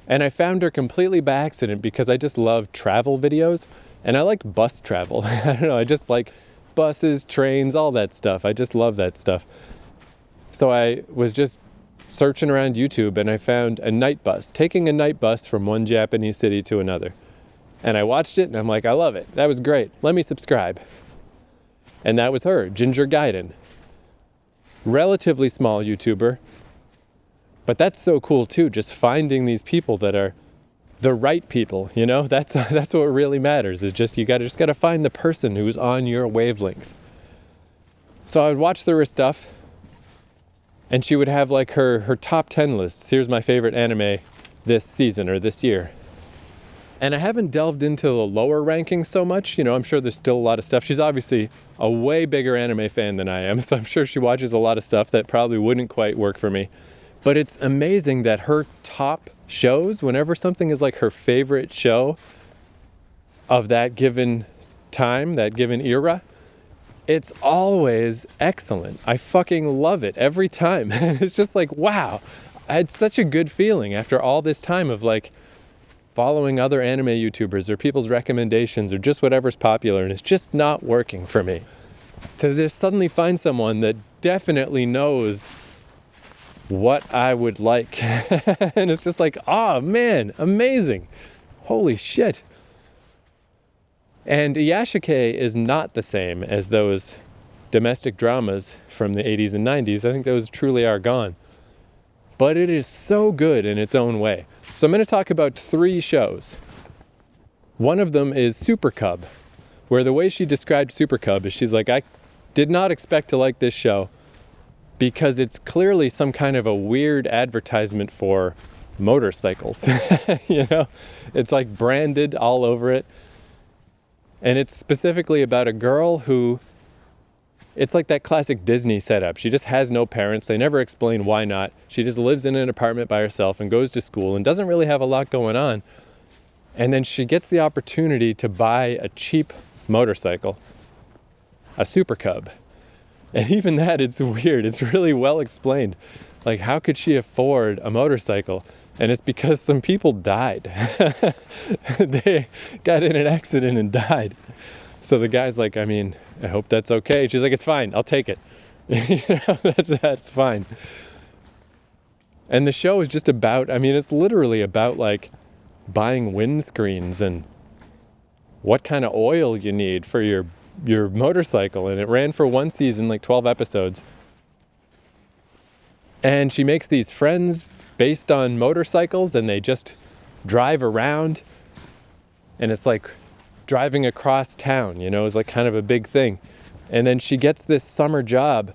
And I found her completely by accident because I just love travel videos and I like bus travel. I don't know, I just like buses, trains, all that stuff. I just love that stuff. So I was just searching around YouTube, and I found a night bus, taking a night bus from one Japanese city to another. And I watched it, and I'm like, I love it. That was great. Let me subscribe. And that was her, Ginger Gaiden. Relatively small YouTuber. But that's so cool too, just finding these people that are the right people, you know? That's what really matters, is just you gotta find the person who's on your wavelength. So I would watch through her stuff, and she would have like her top 10 lists. Here's my favorite anime this season or this year. And I haven't delved into the lower rankings so much. You know, I'm sure there's still a lot of stuff. She's obviously a way bigger anime fan than I am, so I'm sure she watches a lot of stuff that probably wouldn't quite work for me. But it's amazing that her top shows, whenever something is like her favorite show of that given time, that given era, it's always excellent. I fucking love it every time. It's just like, wow, I had such a good feeling after all this time of like following other anime YouTubers or people's recommendations or just whatever's popular, and it's just not working for me. To just suddenly find someone that definitely knows what I would like. And it's just like, oh man, amazing. Holy shit. And Iyashikei is not the same as those domestic dramas from the 80s and 90s. I think those truly are gone. But it is so good in its own way. So I'm going to talk about 3 shows. One of them is Super Cub, where the way she described Super Cub is she's like, I did not expect to like this show because it's clearly some kind of a weird advertisement for motorcycles. You know, it's like branded all over it. And it's specifically about a girl who, it's like that classic Disney setup. She just has no parents. They never explain why not. She just lives in an apartment by herself and goes to school and doesn't really have a lot going on. And then she gets the opportunity to buy a cheap motorcycle, a Super Cub. And even that, it's weird. It's really well explained. Like, how could she afford a motorcycle? And it's because some people died. They got in an accident and died. So the guy's like, I mean, I hope that's okay. She's like, it's fine, I'll take it. You know, that's fine. And the show is just about, I mean, it's literally about like buying windscreens and what kind of oil you need for your motorcycle. And it ran for one season, like 12 episodes. And she makes these friends based on motorcycles, and they just drive around. And it's like driving across town, you know, is like kind of a big thing. And then she gets this summer job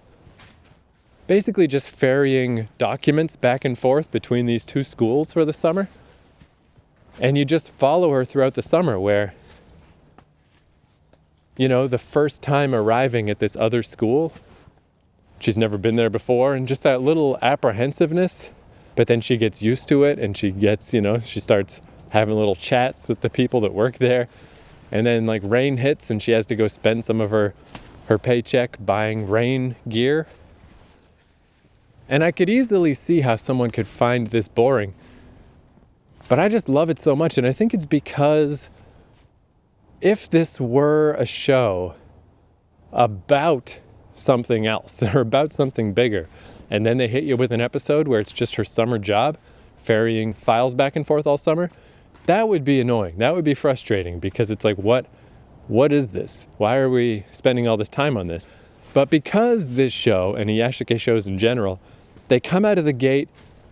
basically just ferrying documents back and forth between these 2 schools for the summer. And you just follow her throughout the summer where, you know, the first time arriving at this other school, she's never been there before, and just that little apprehensiveness, but then she gets used to it, and she gets, you know, she starts having little chats with the people that work there. And then like rain hits and she has to go spend some of her paycheck buying rain gear. And I could easily see how someone could find this boring. But I just love it so much. And I think it's because if this were a show about something else or about something bigger, and then they hit you with an episode where it's just her summer job, ferrying files back and forth all summer, that would be annoying. That would be frustrating because it's like, what is this? Why are we spending all this time on this? But because this show, and Iyashikei shows in general, they come out of the gate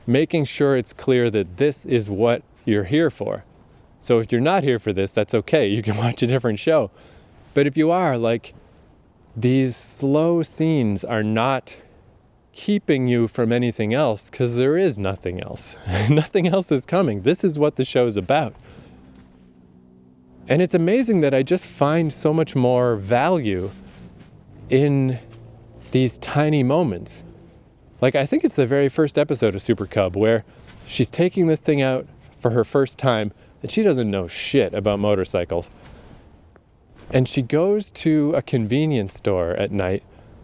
making sure it's clear that this is what you're here for. So if you're not here for this, that's okay. You can watch a different show. But if you are, like, these slow scenes are not keeping you from anything else because there is nothing else. Nothing else is coming. This is what the show's about. And it's amazing that I just find so much more value in these tiny moments. Like, I think it's the very first episode of Super Cub where she's taking this thing out for her first time and she doesn't know shit about motorcycles. And she goes to a convenience store at night,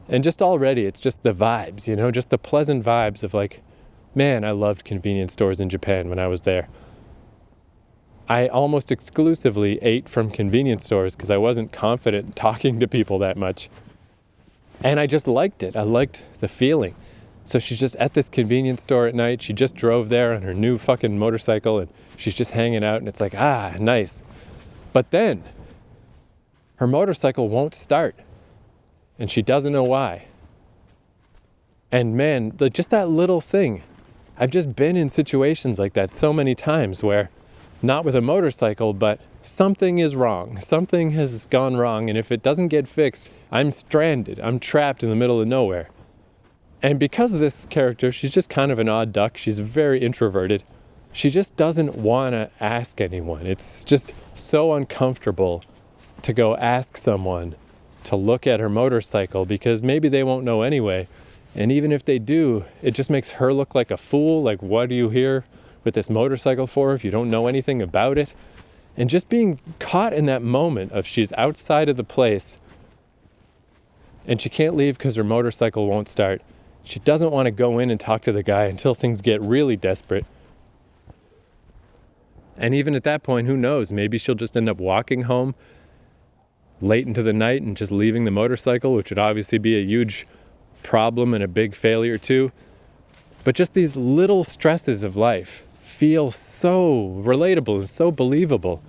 and just already it's just the vibes, you know, just the pleasant vibes of like, man, I loved convenience stores in Japan when I was there. I almost exclusively ate from convenience stores because I wasn't confident talking to people that much. And I just liked it. I liked the feeling. So she's just at this convenience store at night. She just drove there on her new fucking motorcycle and she's just hanging out and it's like, nice. But then her motorcycle won't start and she doesn't know why. And man, just that little thing. I've just been in situations like that so many times where, not with a motorcycle, but something is wrong. Something has gone wrong, and if it doesn't get fixed, I'm stranded. I'm trapped in the middle of nowhere. And because of this character, she's just kind of an odd duck. She's very introverted. She just doesn't want to ask anyone. It's just so uncomfortable to go ask someone to look at her motorcycle because maybe they won't know anyway. And even if they do, it just makes her look like a fool. Like, what are you here with this motorcycle for if you don't know anything about it? And just being caught in that moment of she's outside of the place and she can't leave because her motorcycle won't start. She doesn't want to go in and talk to the guy until things get really desperate. And even at that point, who knows? Maybe she'll just end up walking home late into the night and just leaving the motorcycle, which would obviously be a huge problem and a big failure too. But just these little stresses of life feel so relatable and so believable.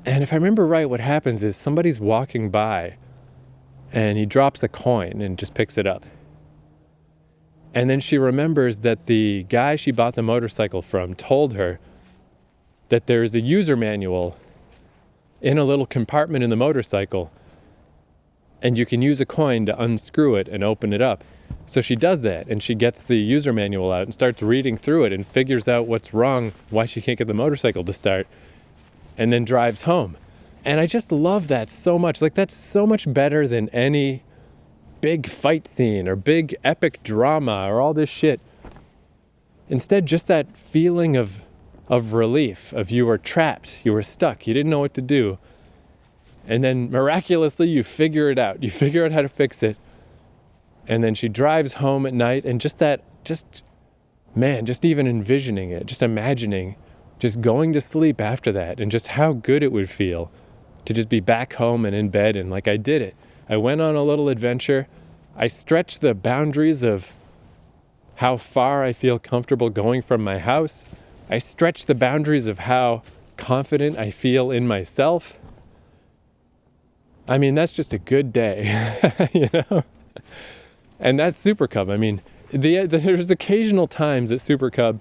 And if I remember right, what happens is somebody's walking by and he drops a coin and just picks it up. And then she remembers that the guy she bought the motorcycle from told her that there's a user manual in a little compartment in the motorcycle and you can use a coin to unscrew it and open it up. So she does that and she gets the user manual out and starts reading through it and figures out what's wrong, why she can't get the motorcycle to start, and then drives home. And I just love that so much. Like, that's so much better than any big fight scene or big epic drama or all this shit. Instead, just that feeling of relief, of you were trapped, you were stuck, you didn't know what to do. And then miraculously you figure it out. You figure out how to fix it. And then she drives home at night and just even envisioning it, just imagining just going to sleep after that and just how good it would feel to just be back home and in bed and like, I did it. I went on a little adventure. I stretched the boundaries of how far I feel comfortable going from my house. I stretched the boundaries of how confident I feel in myself. I mean, that's just a good day, you know? And that's Super Cub. I mean, there's occasional times that Super Cub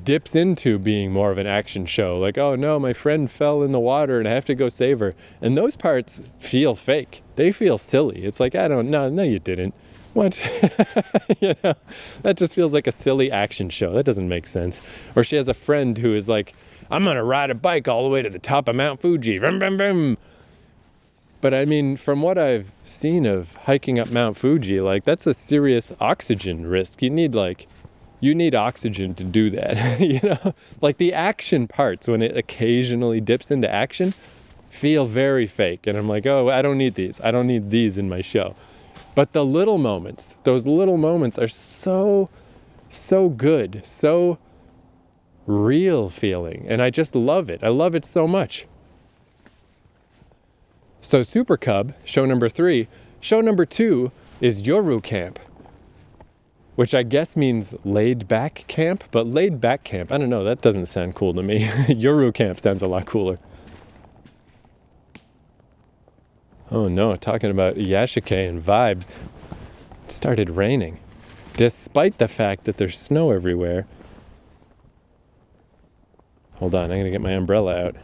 dips into being more of an action show. Like, oh no, my friend fell in the water and I have to go save her. And those parts feel fake. They feel silly. It's like, no, you didn't. What? You know, that just feels like a silly action show. That doesn't make sense. Or she has a friend who is like, I'm going to ride a bike all the way to the top of Mount Fuji. Vroom, vroom, vroom. But I mean, from what I've seen of hiking up Mount Fuji, like, that's a serious oxygen risk. You need oxygen to do that, you know? Like, the action parts, when it occasionally dips into action, feel very fake. And I'm like, oh, I don't need these. I don't need these in my show. But the little moments, those little moments are so good, so real feeling. And I just love it. I love it so much. So Super Cub, show number 3. Show number 2 is Yuru Camp, which I guess means laid back camp, but laid back camp, I don't know, that doesn't sound cool to me. Yuru Camp sounds a lot cooler. Oh no, talking about Yashike and vibes. It started raining, despite the fact that there's snow everywhere. Hold on, I'm gonna get my umbrella out.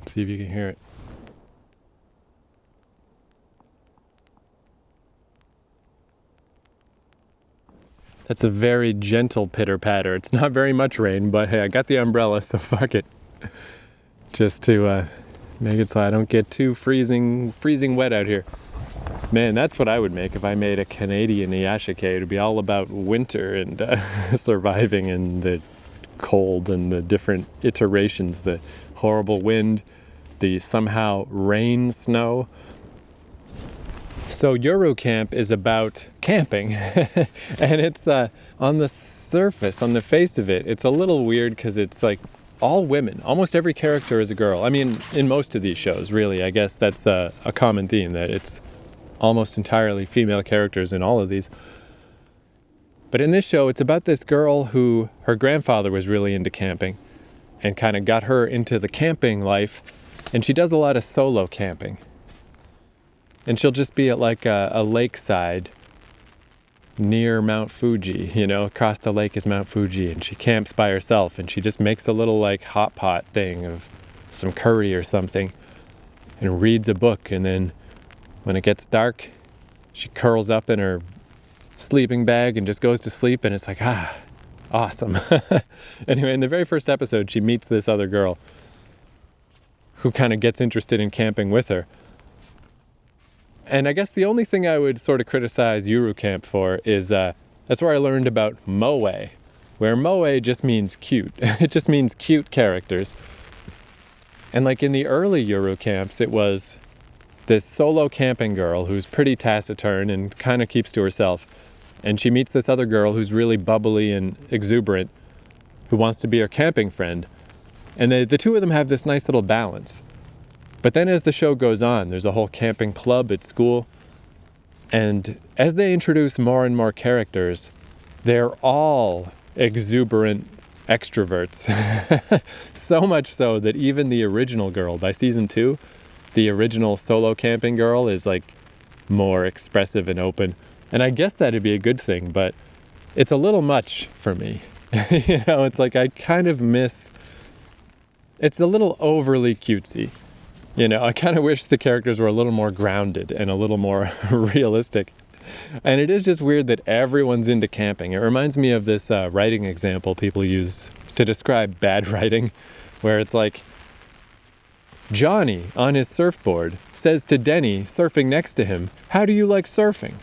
See if you can hear it. That's a very gentle pitter patter. It's not very much rain, but hey, I got the umbrella, so fuck it. Just to make it so I don't get too freezing wet out here. Man, that's what I would make if I made a Canadian Iyashike. It would be all about winter and surviving in the cold and the different iterations, the horrible wind, the somehow rain, snow. So Yuru Camp is about camping and it's on the surface, on the face of it, it's a little weird because it's like all women. Almost every character is a girl. I mean, in most of these shows, really. I guess that's a common theme, that it's almost entirely female characters in all of these. But in this show, it's about this girl who, her grandfather was really into camping and kind of got her into the camping life. And she does a lot of solo camping. And she'll just be at like a lakeside near Mount Fuji, you know, across the lake is Mount Fuji, and she camps by herself, and she just makes a little like hot pot thing of some curry or something and reads a book, and then when it gets dark, she curls up in her sleeping bag and just goes to sleep, and it's like, awesome. Anyway, in the very first episode, she meets this other girl who kind of gets interested in camping with her. And I guess the only thing I would sort of criticize Yuru Camp for is that's where I learned about moe, where moe just means cute. It just means cute characters. And like in the early Yuru Camps, it was this solo camping girl who's pretty taciturn and kind of keeps to herself. And she meets this other girl who's really bubbly and exuberant, who wants to be her camping friend. And the two of them have this nice little balance. But then as the show goes on, there's a whole camping club at school. And as they introduce more and more characters, they're all exuberant extroverts. So much so that even the original girl, by season 2, the original solo camping girl is like more expressive and open. And I guess that'd be a good thing, but it's a little much for me. You know, it's like I kind of miss, it's a little overly cutesy. You know, I kind of wish the characters were a little more grounded and a little more realistic. And it is just weird that everyone's into camping. It reminds me of this writing example people use to describe bad writing, where it's like, Johnny, on his surfboard, says to Denny, surfing next to him, "How do you like surfing?"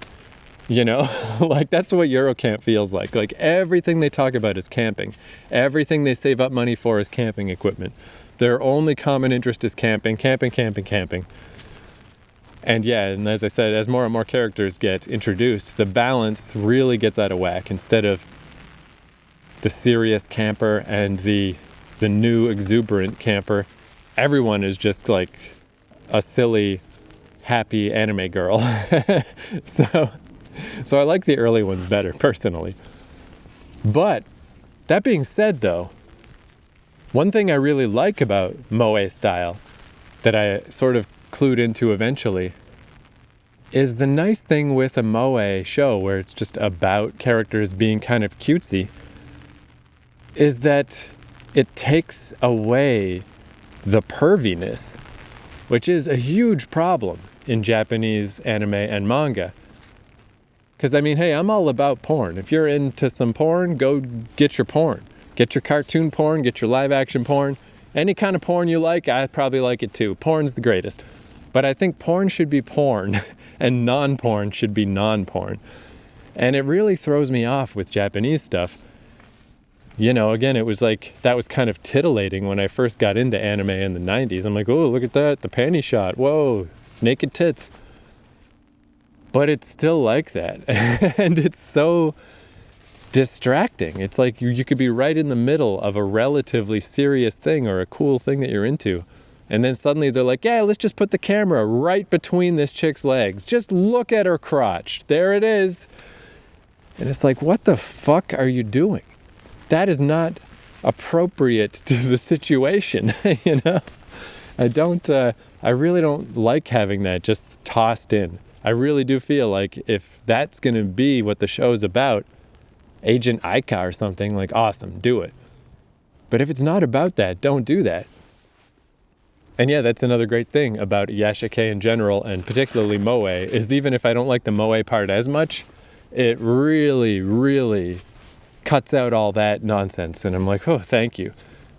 You know, like that's what Eurocamp feels like. Like everything they talk about is camping. Everything they save up money for is camping equipment. Their only common interest is camping, camping, camping, camping. And yeah, and as I said, as more and more characters get introduced, the balance really gets out of whack. Instead of the serious camper and the new exuberant camper, everyone is just like a silly, happy anime girl. So I like the early ones better, personally. But that being said, though, one thing I really like about moe style that I sort of clued into eventually is the nice thing with a moe show where it's just about characters being kind of cutesy is that it takes away the perviness, which is a huge problem in Japanese anime and manga. Because I mean, hey, I'm all about porn. If you're into some porn, go get your porn. Get your cartoon porn, get your live action porn. Any kind of porn you like, I probably like it too. Porn's the greatest. But I think porn should be porn and non-porn should be non-porn. And it really throws me off with Japanese stuff. You know, again, it was like, that was kind of titillating when I first got into anime in the 90s. I'm like, oh, look at that, the panty shot. Whoa, naked tits. But it's still like that. And it's so distracting. It's like you could be right in the middle of a relatively serious thing or a cool thing that you're into, and then suddenly they're like, yeah, let's just put the camera right between this chick's legs, just look at her crotch, there it is. And it's like, what the fuck are you doing? That is not appropriate to the situation. You know, I really don't like having that just tossed in. I really do feel like if that's going to be what the show's about, Agent Aika or something, like, awesome, do it. But if it's not about that, don't do that. And yeah, that's another great thing about Yashike in general, and particularly moe, is even if I don't like the moe part as much, it really, really cuts out all that nonsense. And I'm like, oh, thank you.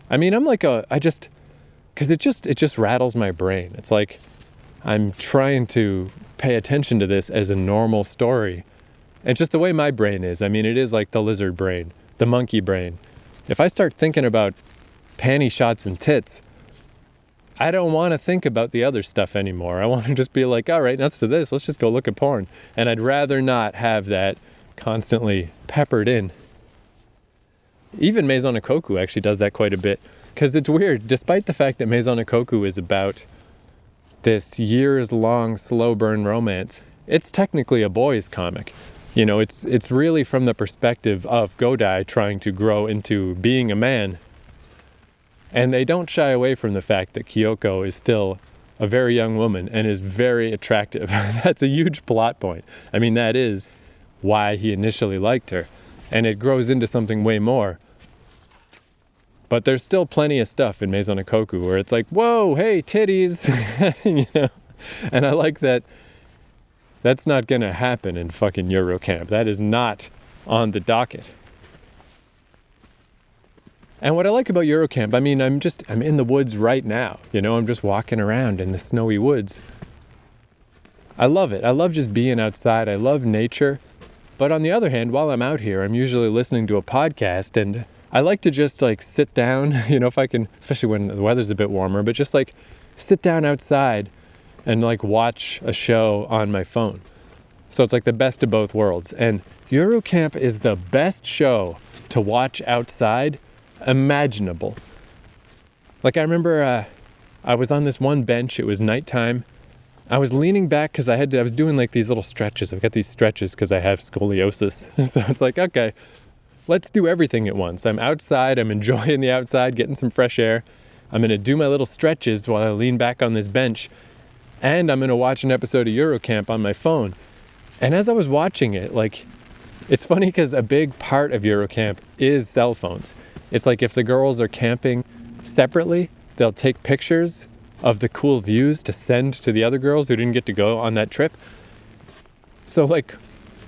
I mean, I'm like because it just rattles my brain. It's like I'm trying to pay attention to this as a normal story. And just the way my brain is, I mean, it is like the lizard brain, the monkey brain. If I start thinking about panty shots and tits, I don't want to think about the other stuff anymore. I want to just be like, all right, next to this, let's just go look at porn. And I'd rather not have that constantly peppered in. Even Maison Ikkoku actually does that quite a bit. Because it's weird, despite the fact that Maison Ikkoku is about this years-long slow burn romance, it's technically a boys' comic. You know, it's really from the perspective of Godai trying to grow into being a man. And they don't shy away from the fact that Kyoko is still a very young woman and is very attractive. That's a huge plot point. I mean, that is why he initially liked her. And it grows into something way more. But there's still plenty of stuff in Maison Ikkoku where it's like, whoa, hey, titties, you know? And I like that that's not gonna happen in fucking Yuru Camp. That is not on the docket. And what I like about Yuru Camp, I mean, I'm in the woods right now, you know? I'm just walking around in the snowy woods. I love it. I love just being outside. I love nature. But on the other hand, while I'm out here, I'm usually listening to a podcast, and I like to just like sit down, you know, if I can, especially when the weather's a bit warmer, but just like sit down outside and like watch a show on my phone. So it's like the best of both worlds. And Yuru Camp is the best show to watch outside imaginable. Like I remember I was on this one bench, it was nighttime. I was leaning back because I was doing like these little stretches. I've got these stretches because I have scoliosis. So it's like, okay, let's do everything at once. I'm outside, I'm enjoying the outside, getting some fresh air. I'm gonna do my little stretches while I lean back on this bench. And I'm gonna watch an episode of Yuru Camp on my phone. And as I was watching it, like, it's funny because a big part of Yuru Camp is cell phones. It's like if the girls are camping separately, they'll take pictures of the cool views to send to the other girls who didn't get to go on that trip. So like,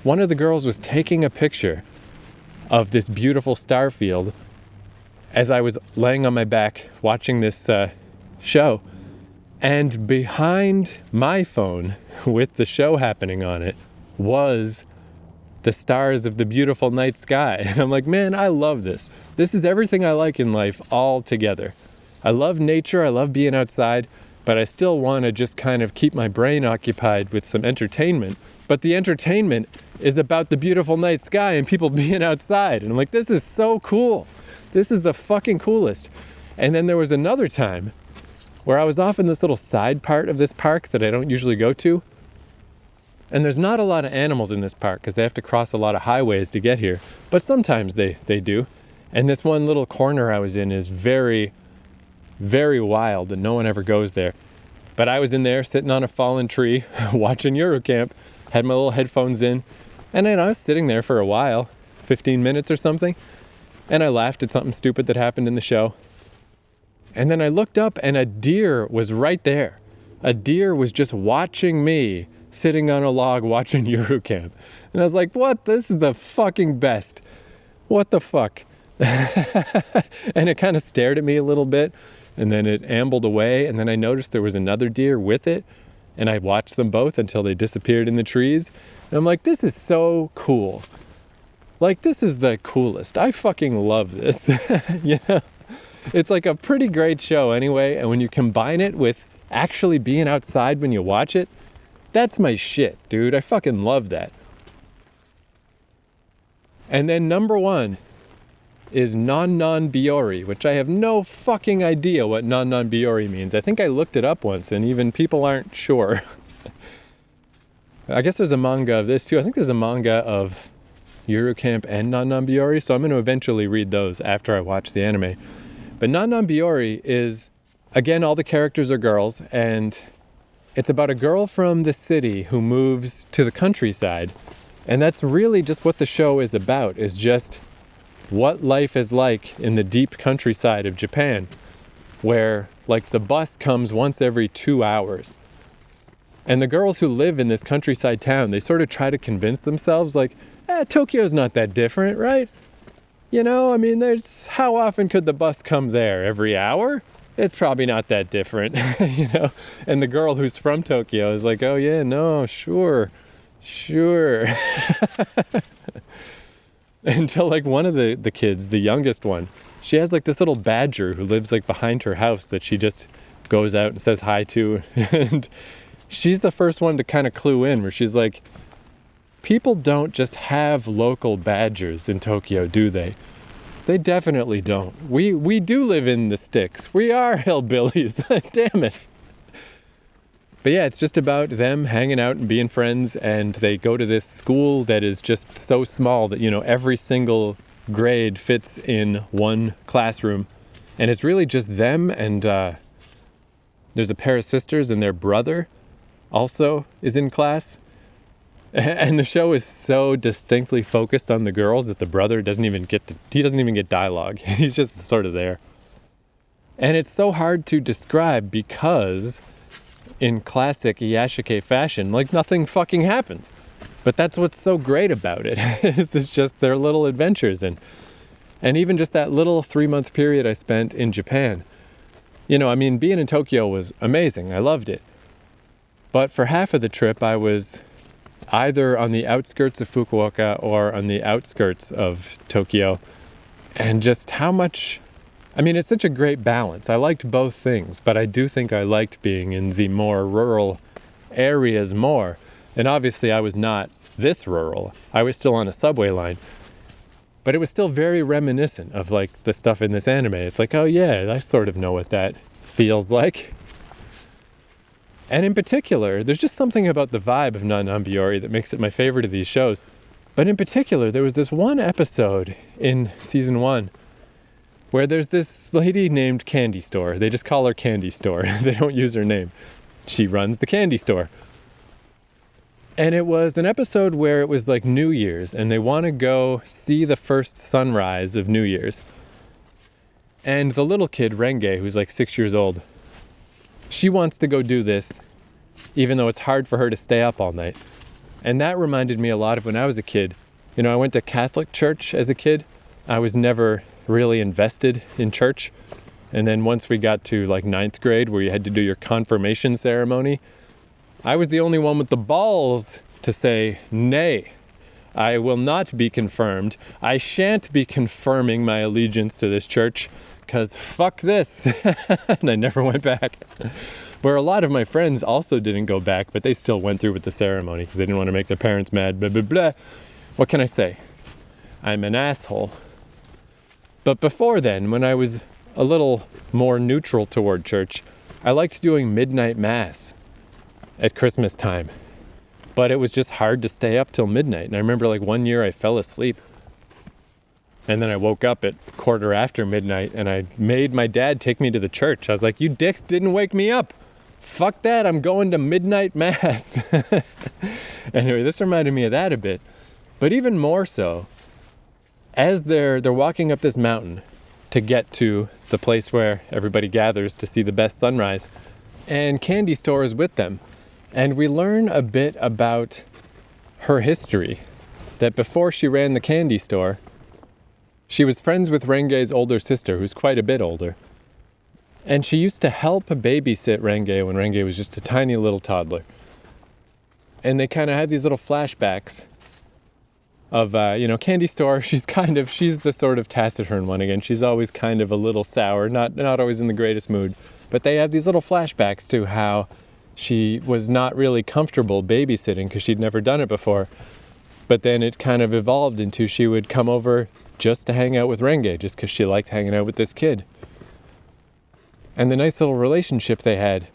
one of the girls was taking a picture of this beautiful star field as I was laying on my back watching this show. And behind my phone with the show happening on it was the stars of the beautiful night sky. And I'm like, man, I love this. This is everything I like in life all together. I love nature, I love being outside, but I still want to just kind of keep my brain occupied with some entertainment. But the entertainment is about the beautiful night sky and people being outside. And I'm like, this is so cool. This is the fucking coolest. And then there was another time where I was off in this little side part of this park that I don't usually go to. And there's not a lot of animals in this park because they have to cross a lot of highways to get here. But sometimes they do. And this one little corner I was in is very, very wild and no one ever goes there. But I was in there sitting on a fallen tree watching Yuru Camp, had my little headphones in, and then I was sitting there for a while, 15 minutes or something, and I laughed at something stupid that happened in the show. And then I looked up and a deer was right there. A deer was just watching me sitting on a log watching Yuru Camp. And I was like, what? This is the fucking best. What the fuck? And it kind of stared at me a little bit, and then it ambled away, and then I noticed there was another deer with it, and I watched them both until they disappeared in the trees. And I'm like, this is so cool. Like, this is the coolest. I fucking love this. You know? It's like a pretty great show anyway, and when you combine it with actually being outside when you watch it, that's my shit, dude. I fucking love that. And then number one is Non Biyori, which I have no fucking idea what Non Biyori means. I think I looked it up once, and even people aren't sure. I guess there's a manga of this too. I think there's a manga of Yuru Camp and Non Biyori, so I'm going to eventually read those after I watch the anime. But Non Biyori is, again, all the characters are girls, and it's about a girl from the city who moves to the countryside. And that's really just what the show is about, is just what life is like in the deep countryside of Japan, where like the bus comes once every 2 hours. And the girls who live in this countryside town, they sort of try to convince themselves like, Tokyo's not that different, right? You know, I mean, how often could the bus come there? Every hour? It's probably not that different, you know? And the girl who's from Tokyo is like, oh yeah, no, sure. Until like one of the kids, the youngest one, she has like this little badger who lives like behind her house that she just goes out and says hi to. And she's the first one to kind of clue in, where she's like, people don't just have local badgers in Tokyo, do they? They definitely don't. We do live in the sticks. We are hillbillies. Damn it. But yeah, it's just about them hanging out and being friends, and they go to this school that is just so small that, every single grade fits in one classroom. And it's really just them, and there's a pair of sisters, and their brother also is in class. And the show is so distinctly focused on the girls that the brother doesn't even get dialogue. He's just sort of there. And it's so hard to describe because in classic Iyashike fashion, like nothing fucking happens. But that's what's so great about it. It's just their little adventures. And even just that little 3-month period I spent in Japan. Being in Tokyo was amazing. I loved it. But for half of the trip, I was either on the outskirts of Fukuoka or on the outskirts of Tokyo. And just how much, it's such a great balance. I liked both things, but I do think I liked being in the more rural areas more. And obviously I was not this rural. I was still on a subway line. But it was still very reminiscent of like the stuff in this anime. It's like, oh yeah, I sort of know what that feels like. And in particular, there's just something about the vibe of Non Biyori that makes it my favorite of these shows. But in particular, there was this one episode in season 1 where there's this lady named Candy Store. They just call her Candy Store. They don't use her name. She runs the candy store. And it was an episode where it was like New Year's, and they want to go see the first sunrise of New Year's. And the little kid, Renge, who's like 6 years old, she wants to go do this, even though it's hard for her to stay up all night. And that reminded me a lot of when I was a kid. I went to Catholic church as a kid. I was never really invested in church. And then once we got to like 9th grade, where you had to do your confirmation ceremony, I was the only one with the balls to say, nay, I will not be confirmed. I shan't be confirming my allegiance to this church, because fuck this. And I never went back. Where a lot of my friends also didn't go back, but they still went through with the ceremony because they didn't want to make their parents mad, blah, blah, blah. What can I say? I'm an asshole. But before then, when I was a little more neutral toward church, I liked doing midnight mass at Christmas time. But it was just hard to stay up till midnight. And I remember like one year I fell asleep. And then I woke up at midnight and I made my dad take me to the church. I was like, you dicks didn't wake me up. Fuck that, I'm going to midnight mass. Anyway, this reminded me of that a bit. But even more so, as they're walking up this mountain to get to the place where everybody gathers to see the best sunrise, and Candy Store is with them. And we learn a bit about her history, that before she ran the candy store, she was friends with Renge's older sister, who's quite a bit older. And she used to help babysit Renge when Renge was just a tiny little toddler. And they kind of had these little flashbacks of, Candy Store. She's the sort of taciturn one again. She's always kind of a little sour, not always in the greatest mood. But they have these little flashbacks to how she was not really comfortable babysitting because she'd never done it before. But then it kind of evolved into she would come over just to hang out with Renge, just because she liked hanging out with this kid. And the nice little relationship they had.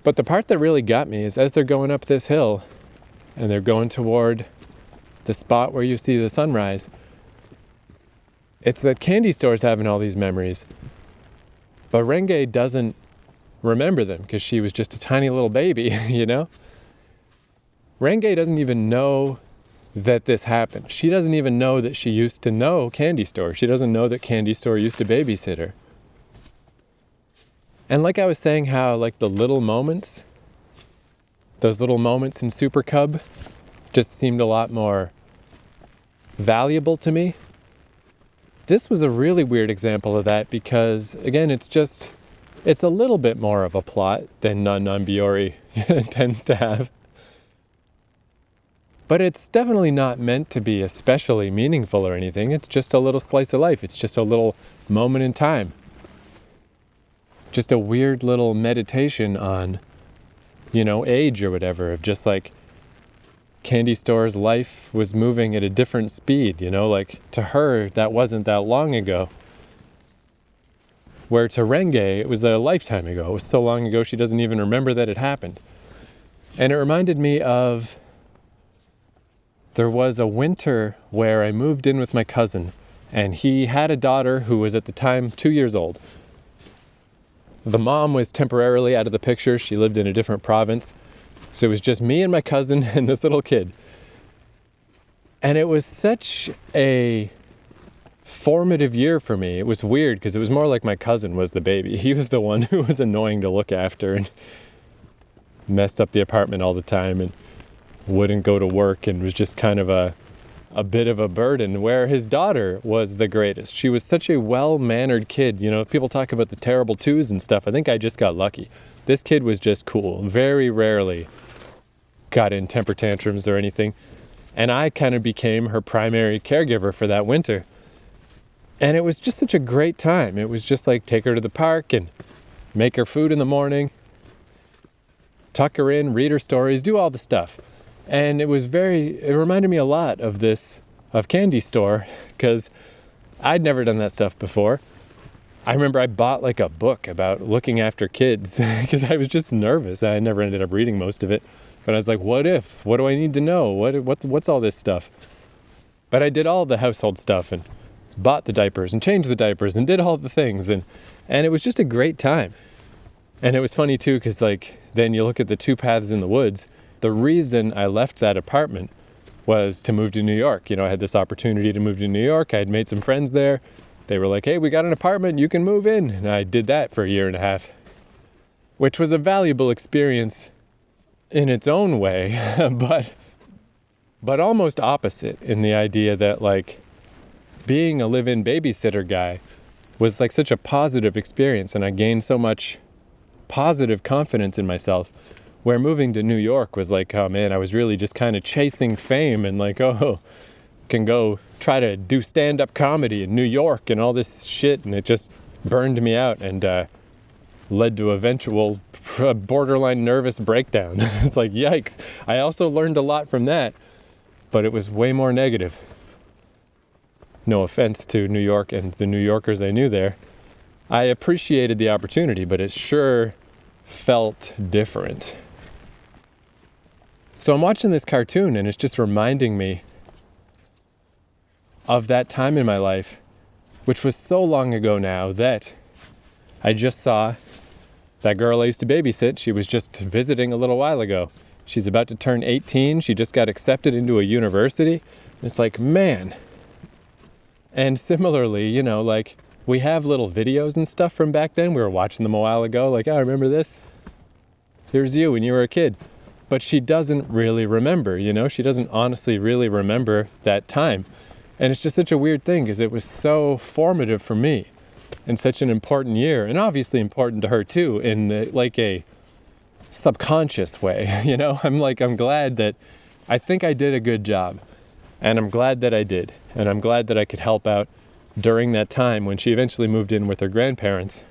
But the part that really got me is as they're going up this hill, and they're going toward the spot where you see the sunrise, it's that Candy Store's having all these memories, but Renge doesn't remember them because she was just a tiny little baby, Renge doesn't even know that this happened. She doesn't even know that she used to know Candy Store. She doesn't know that Candy Store used to babysit her. And like I was saying, how like the little moments, those little moments in Super Cub just seemed a lot more valuable to me. This was a really weird example of that because, again, it's a little bit more of a plot than Non Biyori tends to have. But it's definitely not meant to be especially meaningful or anything. It's just a little slice of life. It's just a little moment in time. Just a weird little meditation on, age or whatever, of just like candy store's life was moving at a different speed, like to her, that wasn't that long ago. Where to Renge, it was a lifetime ago. It was so long ago, she doesn't even remember that it happened. And it reminded me of, there was a winter where I moved in with my cousin, and he had a daughter who was at the time 2 years old. The mom was temporarily out of the picture. She lived in a different province. So it was just me and my cousin and this little kid. And it was such a formative year for me. It was weird because it was more like my cousin was the baby. He was the one who was annoying to look after and messed up the apartment all the time and wouldn't go to work and was just kind of a bit of a burden, where his daughter was the greatest. She was such a well-mannered kid. People talk about the terrible twos and stuff. I think I just got lucky. This kid was just cool. Very rarely got in temper tantrums or anything. And I kind of became her primary caregiver for that winter. And it was just such a great time. It was just like take her to the park and make her food in the morning, tuck her in, read her stories, do all the stuff. And it reminded me a lot of Candy Store, because I'd never done that stuff before. I remember I bought like a book about looking after kids because I was just nervous. I never ended up reading most of it. But I was like, what do I need to know? What's all this stuff? But I did all the household stuff and bought the diapers and changed the diapers and did all the things. And it was just a great time. And it was funny too, because then you look at the two paths in the woods. The reason I left that apartment was to move to New York. I had this opportunity to move to New York. I had made some friends there. They were like, hey, we got an apartment, you can move in. And I did that for a year and a half, which was a valuable experience in its own way, but almost opposite in the idea that being a live-in babysitter guy was such a positive experience, and I gained so much positive confidence in myself. Where moving to New York was oh man, I was really just kind of chasing fame and can go try to do stand-up comedy in New York and all this shit, and it just burned me out and led to eventual borderline nervous breakdown. It's yikes. I also learned a lot from that, but it was way more negative. No offense to New York and the New Yorkers I knew there. I appreciated the opportunity, but it sure felt different. So I'm watching this cartoon and it's just reminding me of that time in my life, which was so long ago now that I just saw that girl I used to babysit. She was just visiting a little while ago. She's about to turn 18. She just got accepted into a university. It's man. And similarly, we have little videos and stuff from back then. We were watching them a while ago. I remember this. Here's you when you were a kid. But she doesn't really remember, She doesn't honestly really remember that time. And it's just such a weird thing because it was so formative for me in such an important year, and obviously important to her too in a subconscious way. I'm glad that I think I did a good job, and I'm glad that I did, and I'm glad that I could help out during that time when she eventually moved in with her grandparents.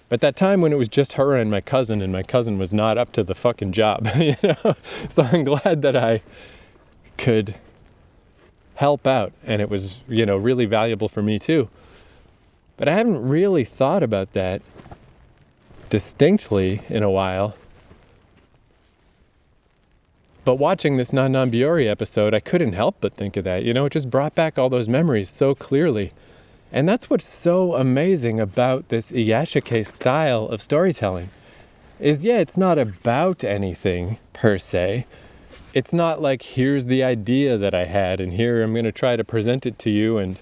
But that time when it was just her and my cousin was not up to the fucking job, So I'm glad that I could help out, and it was, really valuable for me too. But I haven't really thought about that distinctly in a while. But watching this Non Biyori episode, I couldn't help but think of that. It just brought back all those memories so clearly. And that's what's so amazing about this Iyashike style of storytelling is, it's not about anything per se. It's not here's the idea that I had and here I'm going to try to present it to you and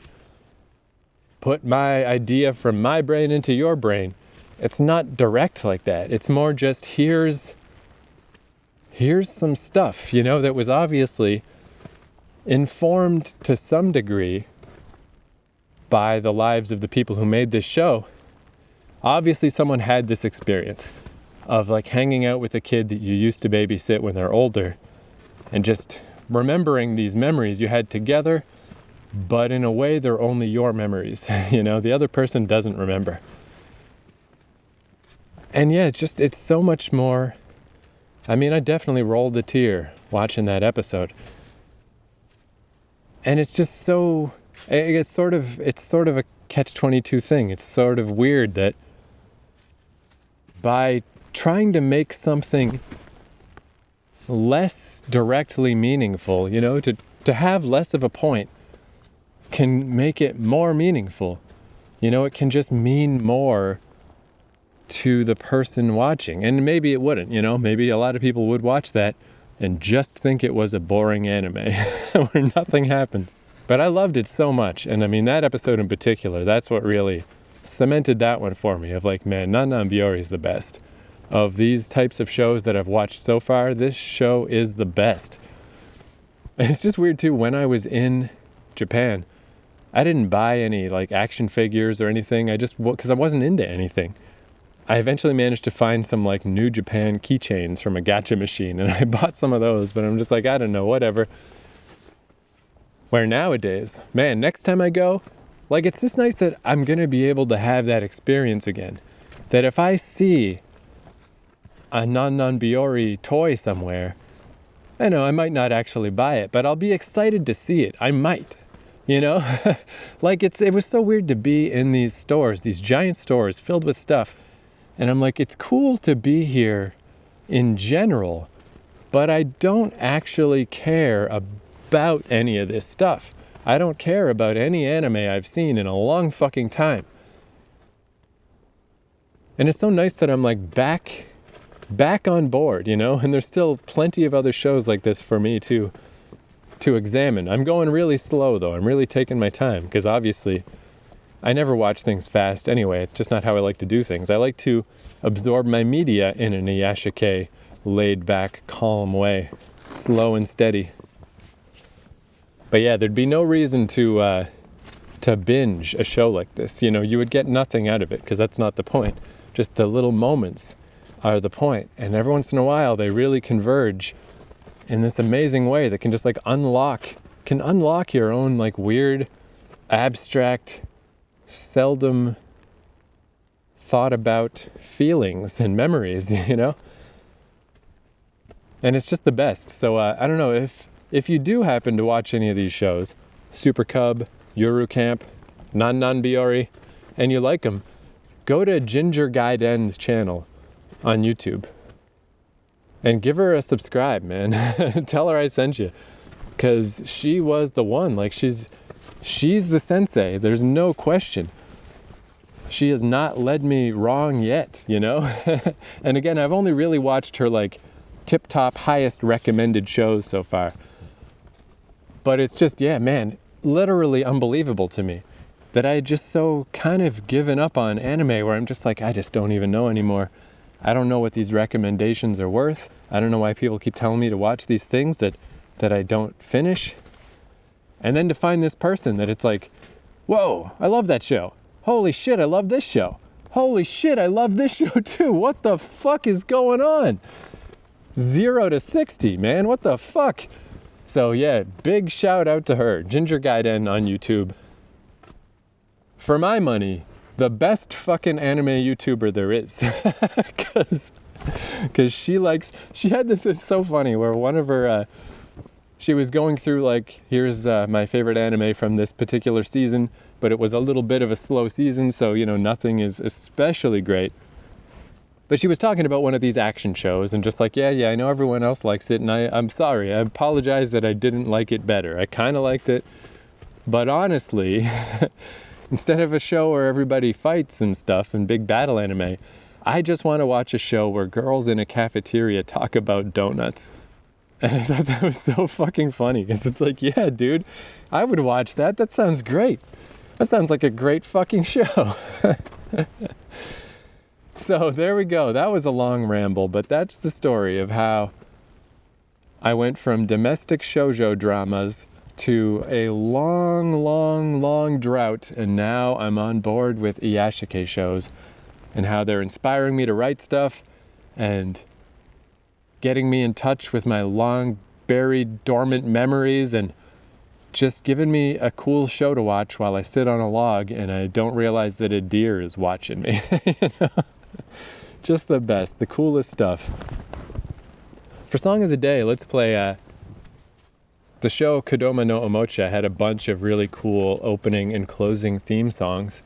put my idea from my brain into your brain. It's not direct like that. It's more just here's some stuff, that was obviously informed to some degree by the lives of the people who made this show. Obviously someone had this experience of hanging out with a kid that you used to babysit when they're older and just remembering these memories you had together, but in a way they're only your memories. The other person doesn't remember. And it's so much more I mean, I definitely rolled a tear watching that episode. And it's just so, it's sort of a catch-22 thing. It's sort of weird that by trying to make something less directly meaningful, you know, to have less of a point can make it more meaningful. You know, it can just mean more to the person watching. And maybe it wouldn't, you know, maybe a lot of people would watch that and just think it was a boring anime where nothing happened. But I loved it so much. And I mean, that episode in particular, that's what really cemented that one for me of like, man, Non Biyori is the best. Of these types of shows that I've watched so far, this show is the best. And it's just weird too, when I was in Japan, I didn't buy any like action figures or anything. Because I wasn't into anything. I eventually managed to find some like New Japan keychains from a gacha machine, and I bought some of those, but I'm just like, I don't know, whatever. Where nowadays, man, next time I go, like, it's just nice that I'm going to be able to have that experience again. That if I see a Non Biyori toy somewhere, I know I might not actually buy it, but I'll be excited to see it. I might, you know? Like, it was so weird to be in these stores, these giant stores filled with stuff. And I'm like, it's cool to be here in general, but I don't actually care about any of this stuff. I don't care about any anime I've seen in a long fucking time. And it's so nice that I'm like back on board, you know? And there's still plenty of other shows like this for me to examine. I'm going really slow though. I'm really taking my time because obviously I never watch things fast anyway. It's just not how I like to do things. I like to absorb my media in an iyashike, laid back, calm way, slow and steady. But yeah, there'd be no reason to binge a show like this. You know, you would get nothing out of it because that's not the point. Just the little moments are the point. And every once in a while, they really converge in this amazing way that can just like unlock your own like weird, abstract, seldom thought about feelings and memories, you know? And it's just the best. So I don't know, if you do happen to watch any of these shows, Super Cub, Yuru Camp, Non Biyori, and you like them, go to Ginger Gaiden's channel on YouTube and give her a subscribe, man. Tell her I sent you, because she was the one. Like, she's the sensei. There's no question. She has not led me wrong yet, you know? And again, I've only really watched her like tip-top highest recommended shows so far. But it's just, yeah, man, literally unbelievable to me that I had just so kind of given up on anime where I'm just like, I just don't even know anymore. I don't know what these recommendations are worth. I don't know why people keep telling me to watch these things that I don't finish. And then to find this person that it's like, whoa, I love that show. Holy shit, I love this show. Holy shit, I love this show too. What the fuck is going on? 0 to 60, man. What the fuck? So yeah, big shout out to her, Ginger Gaiden on YouTube. For my money, the best fucking anime YouTuber there is. Because she had this, it's so funny, where one of her, she was going through like, here's my favorite anime from this particular season, but it was a little bit of a slow season, so, you know, nothing is especially great. But she was talking about one of these action shows and just like, yeah, I know everyone else likes it, and I'm sorry, I apologize that I didn't like it better. I kind of liked it, but honestly, instead of a show where everybody fights and stuff and big battle anime, I just want to watch a show where girls in a cafeteria talk about donuts. And I thought that was so fucking funny, because it's like, yeah, dude, I would watch that. That sounds great. That sounds like a great fucking show. So there we go. That was a long ramble, but that's the story of how I went from domestic shoujo dramas to a long drought, and now I'm on board with iyashike shows and how they're inspiring me to write stuff and getting me in touch with my long buried dormant memories and just giving me a cool show to watch while I sit on a log and I don't realize that a deer is watching me. You know? Just the best, the coolest stuff. For Song of the Day, let's play the show Kodomo No Omocha had a bunch of really cool opening and closing theme songs.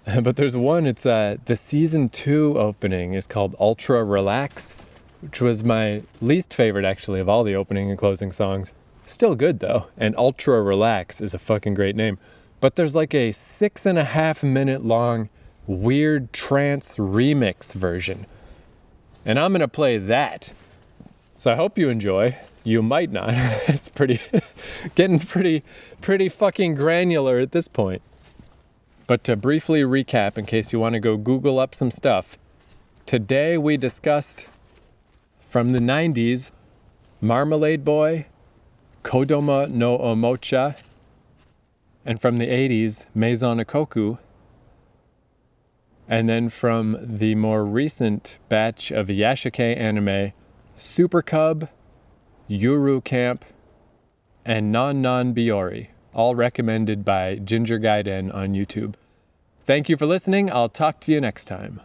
But there's one, it's the season 2 opening is called Ultra Relax, which was my least favorite actually of all the opening and closing songs. Still good though, and Ultra Relax is a fucking great name. But there's like a 6.5 minute long weird trance remix version. And I'm gonna play that. So I hope you enjoy. You might not. It's getting pretty fucking granular at this point. But to briefly recap, in case you want to go Google up some stuff, today we discussed from the 90s, Marmalade Boy, Kodomo No Omocha, and from the 80s, Maison Ikkoku, and then from the more recent batch of Yashike anime, Super Cub, Yuru Camp, and Non Biyori, all recommended by Ginger Gaiden on YouTube. Thank you for listening. I'll talk to you next time.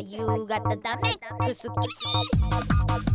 夕方ダメクスキ